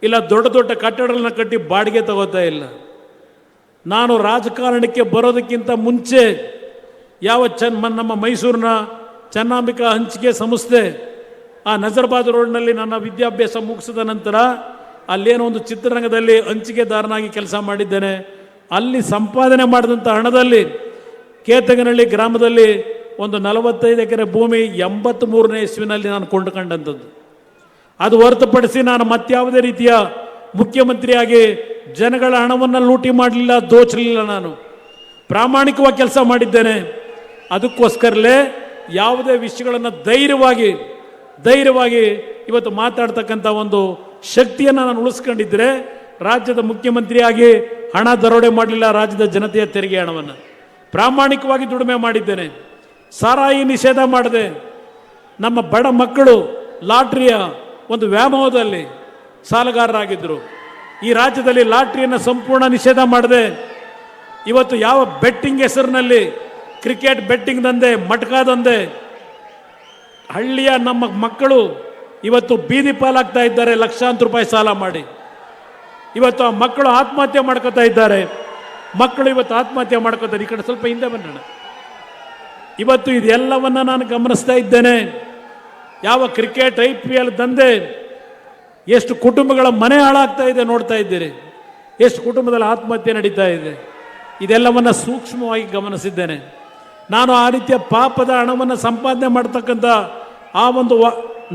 Speaker 7: ಇಲ್ಲ ದೊಡ್ಡ ದೊಡ್ಡ ಕಟ್ಟಡಗಳನ್ನು ಕಟ್ಟಿ ಬಾಡಿಗೆ ತಗೋತಾ ಇಲ್ಲ. ನಾನು ರಾಜಕಾರಣಕ್ಕೆ ಬರೋದಕ್ಕಿಂತ ಮುಂಚೆ ನಮ್ಮ ಮೈಸೂರಿನ ಚೆನ್ನಾಂಬಿಕಾ ಹಂಚಿಕೆ ಸಂಸ್ಥೆ ಆ ನಜರ್ಬಾದ್ ರೋಡ್ನಲ್ಲಿ ನನ್ನ ವಿದ್ಯಾಭ್ಯಾಸ ಮುಗಿಸಿದ ನಂತರ ಅಲ್ಲೇನೋ ಒಂದು ಚಿತ್ರರಂಗದಲ್ಲಿ ಹಂಚಿಕೆದಾರನಾಗಿ ಕೆಲಸ ಮಾಡಿದ್ದೇನೆ. ಅಲ್ಲಿ ಸಂಪಾದನೆ ಮಾಡಿದಂಥ ಹಣದಲ್ಲಿ ಕೇತಗನಹಳ್ಳಿ ಗ್ರಾಮದಲ್ಲಿ ಒಂದು 45 ಎಕರೆ ಭೂಮಿ 83ನೇ ಇಸ್ವಿನಲ್ಲಿ ನಾನು ಕೊಂಡುಕೊಂಡಂಥದ್ದು. ಅದು ಹೊರತುಪಡಿಸಿ ನಾನು ಮತ್ಯಾವುದೇ ರೀತಿಯ ಮುಖ್ಯಮಂತ್ರಿಯಾಗಿ ಜನಗಳ ಹಣವನ್ನು ಲೂಟಿ ಮಾಡಲಿಲ್ಲ, ದೋಚಲಿಲ್ಲ. ನಾನು ಪ್ರಾಮಾಣಿಕವಾಗಿ ಕೆಲಸ ಮಾಡಿದ್ದೇನೆ. ಅದಕ್ಕೋಸ್ಕರಲೇ ಯಾವುದೇ ವಿಷಯಗಳನ್ನು ಧೈರ್ಯವಾಗಿ ಇವತ್ತು ಮಾತಾಡ್ತಕ್ಕಂಥ ಒಂದು ಶಕ್ತಿಯನ್ನು ನಾನು ಉಳಿಸ್ಕೊಂಡಿದ್ದರೆ ರಾಜ್ಯದ ಮುಖ್ಯಮಂತ್ರಿಯಾಗಿ ಹಣ ದರೋಡೆ ಮಾಡಲಿಲ್ಲ. ರಾಜ್ಯದ ಜನತೆಯ ತೆರಿಗೆ ಹಣವನ್ನು ಪ್ರಾಮಾಣಿಕವಾಗಿ ದುಡಿಮೆ ಮಾಡಿದ್ದೇನೆ. ಸಾರಾಯಿ ನಿಷೇಧ ಮಾಡಿದೆ. ನಮ್ಮ ಬಡ ಮಕ್ಕಳು ಲಾಟ್ರಿಯ ಒಂದು ವ್ಯಾಮೋಹದಲ್ಲಿ ಸಾಲಗಾರರಾಗಿದ್ದರು. ಈ ರಾಜ್ಯದಲ್ಲಿ ಲಾಟ್ರಿಯನ್ನು ಸಂಪೂರ್ಣ ನಿಷೇಧ ಮಾಡಿದೆ. ಇವತ್ತು ಯಾವ ಬೆಟ್ಟಿಂಗ್ ಹೆಸರಿನಲ್ಲಿ ಕ್ರಿಕೆಟ್ ಬೆಟ್ಟಿಂಗ್ ದಂಧೆ, ಮಟ್ಕಾ ದಂಧೆ, ಹಳ್ಳಿಯ ನಮ್ಮ ಮಕ್ಕಳು ಇವತ್ತು ಬೀದಿ ಪಾಲಾಗ್ತಾ ಇದ್ದಾರೆ, ಲಕ್ಷಾಂತರ ರೂಪಾಯಿ ಸಾಲ ಮಾಡಿ. ಇವತ್ತು ಆ ಮಕ್ಕಳು ಆತ್ಮಹತ್ಯೆ ಮಾಡ್ಕೋತಾ ಇದ್ದಾರೆ. ಮಕ್ಕಳು ಇವತ್ತು ಆತ್ಮಹತ್ಯೆ ಮಾಡ್ಕೋತಾರೆ. ಈ ಕಡೆ ಸ್ವಲ್ಪ ಹಿಂದೆ ಬನ್ನೋಣ. ಇವತ್ತು ಇದೆಲ್ಲವನ್ನ ನಾನು ಗಮನಿಸ್ತಾ ಇದ್ದೇನೆ. ಯಾವ ಕ್ರಿಕೆಟ್ IPL ದಂಧೆ, ಎಷ್ಟು ಕುಟುಂಬಗಳ ಮನೆ ಹಾಳಾಗ್ತಾ ಇದೆ ನೋಡ್ತಾ ಇದ್ದೀರಿ. ಎಷ್ಟು ಕುಟುಂಬದಲ್ಲಿ ಆತ್ಮಹತ್ಯೆ ನಡೀತಾ ಇದೆ. ಇದೆಲ್ಲವನ್ನ ಸೂಕ್ಷ್ಮವಾಗಿ ಗಮನಿಸಿದ್ದೇನೆ. ನಾನು ಆ ರೀತಿಯ ಪಾಪದ ಹಣವನ್ನು ಸಂಪಾದನೆ ಮಾಡ್ತಕ್ಕಂಥ ಆ ಒಂದು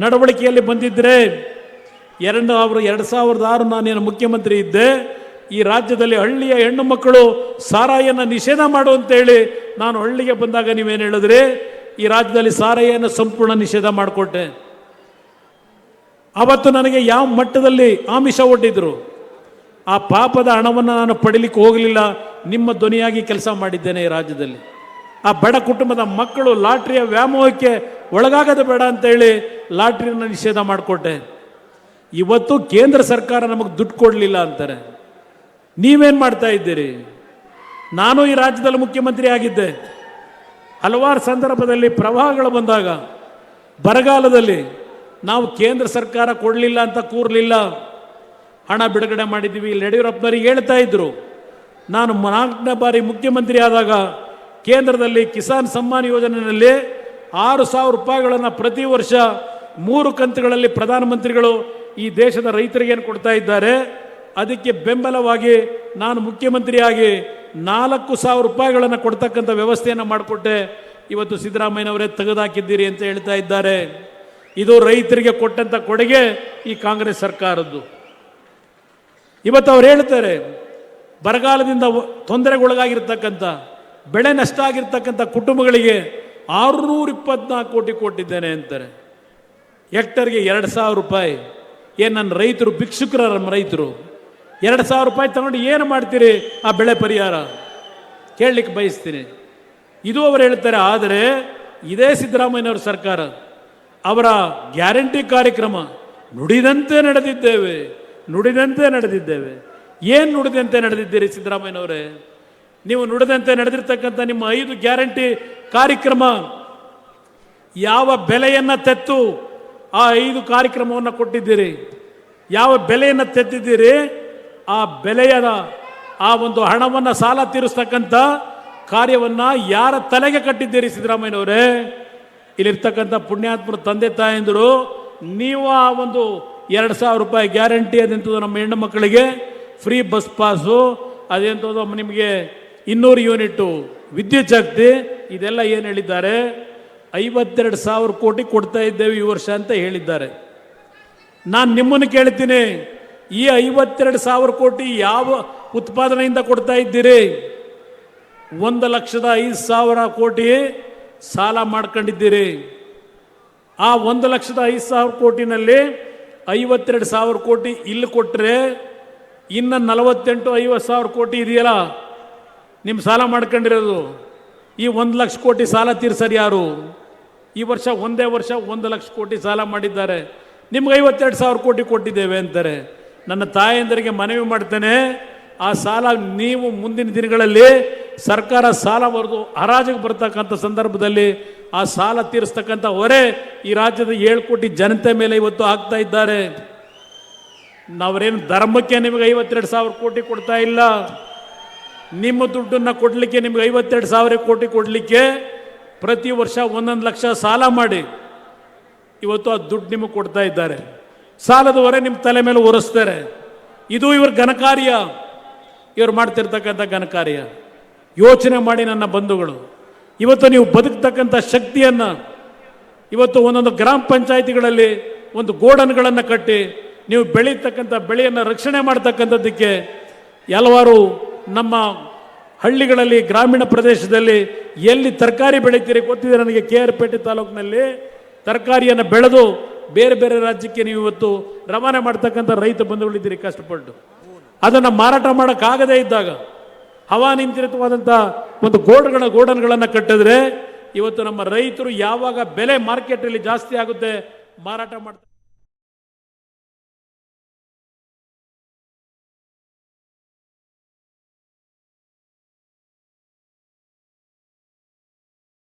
Speaker 7: ನಡವಳಿಕೆಯಲ್ಲಿ ಬಂದಿದ್ದರೆ 2006 ನಾನೇನು ಮುಖ್ಯಮಂತ್ರಿ ಇದ್ದೆ, ಈ ರಾಜ್ಯದಲ್ಲಿ ಹಳ್ಳಿಯ ಹೆಣ್ಣು ಮಕ್ಕಳು ಸಾರಾಯಿಯನ್ನು ನಿಷೇಧ ಮಾಡುವಂತೇಳಿ ನಾನು ಹಳ್ಳಿಗೆ ಬಂದಾಗ ನೀವೇನು ಹೇಳಿದ್ರಿ, ಈ ರಾಜ್ಯದಲ್ಲಿ ಸಾರಾಯಿಯನ್ನು ಸಂಪೂರ್ಣ ನಿಷೇಧ ಮಾಡಿಕೊಟ್ಟೆ. ಅವತ್ತು ನನಗೆ ಯಾವ ಮಟ್ಟದಲ್ಲಿ ಆಮಿಷ ಒಡ್ಡಿದ್ರು. ಆ ಪಾಪದ ಹಣವನ್ನು ನಾನು ಪಡಿಲಿಕ್ಕೆ ಹೋಗಲಿಲ್ಲ. ನಿಮ್ಮ ಧ್ವನಿಯಾಗಿ ಕೆಲಸ ಮಾಡಿದ್ದೇನೆ ಈ ರಾಜ್ಯದಲ್ಲಿ. ಆ ಬಡ ಕುಟುಂಬದ ಮಕ್ಕಳು ಲಾಟ್ರಿಯ ವ್ಯಾಮೋಹಕ್ಕೆ ಒಳಗಾಗದ ಬೇಡ ಅಂತೇಳಿ ಲಾಟ್ರಿಯನ್ನು ನಿಷೇಧ ಮಾಡಿಕೊಟ್ಟೆ. ಇವತ್ತು ಕೇಂದ್ರ ಸರ್ಕಾರ ನಮಗೆ ದುಡ್ಡು ಕೊಡಲಿಲ್ಲ ಅಂತಾರೆ. ನೀವೇನು ಮಾಡ್ತಾ ಇದ್ದೀರಿ? ನಾನು ಈ ರಾಜ್ಯದಲ್ಲಿ ಮುಖ್ಯಮಂತ್ರಿ ಆಗಿದ್ದೆ. ಹಲವಾರು ಸಂದರ್ಭದಲ್ಲಿ ಪ್ರವಾಹಗಳು ಬಂದಾಗ, ಬರಗಾಲದಲ್ಲಿ ನಾವು ಕೇಂದ್ರ ಸರ್ಕಾರ ಕೊಡಲಿಲ್ಲ ಅಂತ ಕೂರಲಿಲ್ಲ, ಹಣ ಬಿಡುಗಡೆ ಮಾಡಿದ್ದೀವಿ. ಇಲ್ಲಿ ಯಡಿಯೂರಪ್ಪನವರಿಗೆ ಹೇಳ್ತಾ ಇದ್ರು, ನಾನು 4ನೇ ಬಾರಿ ಮುಖ್ಯಮಂತ್ರಿ ಆದಾಗ ಕೇಂದ್ರದಲ್ಲಿ ಕಿಸಾನ್ ಸಮ್ಮಾನ್ ಯೋಜನೆಯಲ್ಲಿ 6,000 ರೂಪಾಯಿಗಳನ್ನು ಪ್ರತಿ ವರ್ಷ 3 ಕಂತುಗಳಲ್ಲಿ ಪ್ರಧಾನಮಂತ್ರಿಗಳು ಈ ದೇಶದ ರೈತರಿಗೇನು ಕೊಡ್ತಾ ಇದ್ದಾರೆ, ಅದಕ್ಕೆ ಬೆಂಬಲವಾಗಿ ನಾನು ಮುಖ್ಯಮಂತ್ರಿಯಾಗಿ 4,000 ರೂಪಾಯಿಗಳನ್ನು ಕೊಡ್ತಕ್ಕಂಥ ವ್ಯವಸ್ಥೆಯನ್ನು ಮಾಡಿಕೊಟ್ಟೆ. ಇವತ್ತು ಸಿದ್ದರಾಮಯ್ಯನವರೇ ತೆಗೆದುಹಾಕಿದ್ದೀರಿ ಅಂತ ಹೇಳ್ತಾ ಇದ್ದಾರೆ. ಇದು ರೈತರಿಗೆ ಕೊಟ್ಟಂಥ ಕೊಡುಗೆ ಈ ಕಾಂಗ್ರೆಸ್ ಸರ್ಕಾರದ್ದು. ಇವತ್ತು ಅವ್ರು ಹೇಳ್ತಾರೆ, ಬರಗಾಲದಿಂದ ತೊಂದರೆಗೊಳಗಾಗಿರ್ತಕ್ಕಂಥ, ಬೆಳೆ ನಷ್ಟ ಆಗಿರ್ತಕ್ಕಂಥ ಕುಟುಂಬಗಳಿಗೆ 624 ಕೋಟಿ ಕೊಟ್ಟಿದ್ದೇನೆ ಅಂತಾರೆ. ಹೆಕ್ಟರ್ಗೆ 2,000 ರೂಪಾಯಿ. ಏನು ನನ್ನ ರೈತರು ಭಿಕ್ಷುಕರ? ನಮ್ಮ ರೈತರು 2,000 ರೂಪಾಯಿ ತಗೊಂಡು ಏನು ಮಾಡ್ತೀರಿ ಆ ಬೆಳೆ ಪರಿಹಾರ ಕೇಳಲಿಕ್ಕೆ ಬಯಸ್ತೀನಿ. ಇದು ಅವರು ಹೇಳ್ತಾರೆ. ಆದರೆ ಇದೇ ಸಿದ್ದರಾಮಯ್ಯನವರ ಸರ್ಕಾರ, ಅವರ ಗ್ಯಾರಂಟಿ ಕಾರ್ಯಕ್ರಮ ನುಡಿದಂತೆ ನಡೆದಿದ್ದೇವೆ, ನುಡಿದಂತೆ ನಡೆದಿದ್ದೇವೆ. ಏನು ನುಡಿದಂತೆ ನಡೆದಿದ್ದೀರಿ ಸಿದ್ದರಾಮಯ್ಯನವರೇ? ನೀವು ನುಡಿದಂತೆ ನಡೆದಿರ್ತಕ್ಕಂಥ ನಿಮ್ಮ 5 ಗ್ಯಾರಂಟಿ ಕಾರ್ಯಕ್ರಮ ಯಾವ ಬೆಲೆಯನ್ನು ತೆತ್ತು ಆ 5 ಕಾರ್ಯಕ್ರಮವನ್ನು ಕೊಟ್ಟಿದ್ದೀರಿ? ಯಾವ ಬೆಲೆಯನ್ನು ತೆತ್ತಿದ್ದೀರಿ? ಆ ಬೆಲೆಯ ಆ ಒಂದು ಹಣವನ್ನು ಸಾಲ ತೀರಿಸ್ತಕ್ಕಂಥ ಕಾರ್ಯವನ್ನು ಯಾರ ತಲೆಗೆ ಕಟ್ಟಿದ್ದೀರಿ ಸಿದ್ದರಾಮಯ್ಯನವರೇ? ಇಲ್ಲಿರ್ತಕ್ಕಂಥ ಪುಣ್ಯಾತ್ಮರ ತಂದೆ ತಾಯಂದರು, ನೀವು ಆ ಒಂದು 2,000 ರೂಪಾಯಿ ಗ್ಯಾರಂಟಿ ಅದೆಂಥದ್ದು ನಮ್ಮ ಹೆಣ್ಣು ಮಕ್ಕಳಿಗೆ ಫ್ರೀ ಬಸ್ ಪಾಸು, ಅದೆಂಥದ್ದು ನಿಮಗೆ 200 ಯೂನಿಟ್ಟು ವಿದ್ಯುತ್ ಶಕ್ತಿ, ಇದೆಲ್ಲ ಏನು ಹೇಳಿದ್ದಾರೆ? 52,000 ಕೋಟಿ ಕೊಡ್ತಾ ಇದ್ದೇವೆ ಈ ವರ್ಷ ಅಂತ ಹೇಳಿದ್ದಾರೆ. ನಾನು ನಿಮ್ಮನ್ನು ಕೇಳ್ತೀನಿ, ಈ 52,000 ಕೋಟಿ ಯಾವ ಉತ್ಪಾದನೆಯಿಂದ ಕೊಡ್ತಾ ಇದ್ದೀರಿ? 1,05,000 ಕೋಟಿ ಸಾಲ ಮಾಡ್ಕೊಂಡಿದ್ದೀರಿ. ಆ 1,05,000 ಕೋಟಿನಲ್ಲಿ 52,000 ಕೋಟಿ ಇಲ್ಲಿ ಕೊಟ್ಟರೆ ಇನ್ನು 48-50,000 ಕೋಟಿ ಇದೆಯಲ್ಲ ನಿಮ್ಮ ಸಾಲ ಮಾಡ್ಕೊಂಡಿರೋದು. ಈ 1,00,000 ಕೋಟಿ ಸಾಲ ತೀರ್ಸರು ಯಾರು? ಈ ವರ್ಷ ಒಂದೇ ವರ್ಷ 1,00,000 ಕೋಟಿ ಸಾಲ ಮಾಡಿದ್ದಾರೆ. ನಿಮ್ಗೆ 52,000 ಕೋಟಿ ಕೊಟ್ಟಿದ್ದೇವೆ ಅಂತಾರೆ. ನನ್ನ ತಾಯಂದರಿಗೆ ಮನವಿ ಮಾಡ್ತೇನೆ, ಆ ಸಾಲ ನೀವು ಮುಂದಿನ ದಿನಗಳಲ್ಲಿ ಸರ್ಕಾರ ಸಾಲ ಬರೆದು ಹರಾಜಿಗೆ ಬರ್ತಕ್ಕಂಥ ಸಂದರ್ಭದಲ್ಲಿ ಆ ಸಾಲ ತೀರಿಸ್ತಕ್ಕಂಥ ಹೊರೆ ಈ ರಾಜ್ಯದ 7 ಕೋಟಿ ಜನತೆ ಮೇಲೆ ಇವತ್ತು ಆಗ್ತಾ ಇದ್ದಾರೆ. ನಾವೇನು ಧರ್ಮಕ್ಕೆ ನಿಮಗೆ 52,000 ಕೋಟಿ ಕೊಡ್ತಾ ಇಲ್ಲ. ನಿಮ್ಮ ದುಡ್ಡನ್ನು ಕೊಡಲಿಕ್ಕೆ, ನಿಮಗೆ 52,000 ಕೋಟಿ ಕೊಡಲಿಕ್ಕೆ ಪ್ರತಿ ವರ್ಷ 1 ಲಕ್ಷ ಸಾಲ ಮಾಡಿ ಇವತ್ತು ಆ ದುಡ್ಡು ನಿಮಗೆ ಕೊಡ್ತಾ ಇದ್ದಾರೆ. ಸಾಲದ ಹೊರೆ ನಿಮ್ಮ ತಲೆ ಮೇಲೆ ಹೊರಿಸ್ತಾರೆ. ಇದು ಇವ್ರ ಘನಕಾರ್ಯ, ಇವ್ರು ಮಾಡ್ತಿರ್ತಕ್ಕಂಥ ಘನಕಾರ್ಯ. ಯೋಚನೆ ಮಾಡಿ ನನ್ನ ಬಂಧುಗಳು, ಇವತ್ತು ನೀವು ಬದುಕ್ತಕ್ಕಂಥ ಶಕ್ತಿಯನ್ನು ಇವತ್ತು ಒಂದೊಂದು ಗ್ರಾಮ ಪಂಚಾಯಿತಿಗಳಲ್ಲಿ ಒಂದು ಗೋಡನ್ಗಳನ್ನು ಕಟ್ಟಿ ನೀವು ಬೆಳೀತಕ್ಕಂಥ ಬೆಳೆಯನ್ನು ರಕ್ಷಣೆ ಮಾಡ್ತಕ್ಕಂಥದ್ದಕ್ಕೆ ಹಲವಾರು ನಮ್ಮ ಹಳ್ಳಿಗಳಲ್ಲಿ, ಗ್ರಾಮೀಣ ಪ್ರದೇಶದಲ್ಲಿ ಎಲ್ಲಿ ತರಕಾರಿ ಬೆಳೀತೀರಿ ಗೊತ್ತಿದೆ ನನಗೆ. KR ಪೇಟೆ ತಾಲೂಕಿನಲ್ಲಿ ತರಕಾರಿಯನ್ನು ಬೆಳೆದು ಬೇರೆ ಬೇರೆ ರಾಜ್ಯಕ್ಕೆ ನೀವು ಇವತ್ತು ರವಾನೆ ಮಾಡ್ತಕ್ಕಂಥ ರೈತ ಬಂಧುಗಳಿದ್ದೀರಿ ಕಷ್ಟಪಟ್ಟು. ಅದನ್ನು ಮಾರಾಟ ಮಾಡೋಕ್ಕಾಗದೇ ಇದ್ದಾಗ ಹವಾನಿಯಂತ್ರಿತವಾದಂಥ ಒಂದು ಗೋಡನ್ಗಳನ್ನು ಕಟ್ಟಿದ್ರೆ ಇವತ್ತು ನಮ್ಮ ರೈತರು ಯಾವಾಗ ಬೆಲೆ ಮಾರ್ಕೆಟಲ್ಲಿ ಜಾಸ್ತಿ ಆಗುತ್ತೆ ಮಾರಾಟ ಮಾಡ್ತಾರೆ.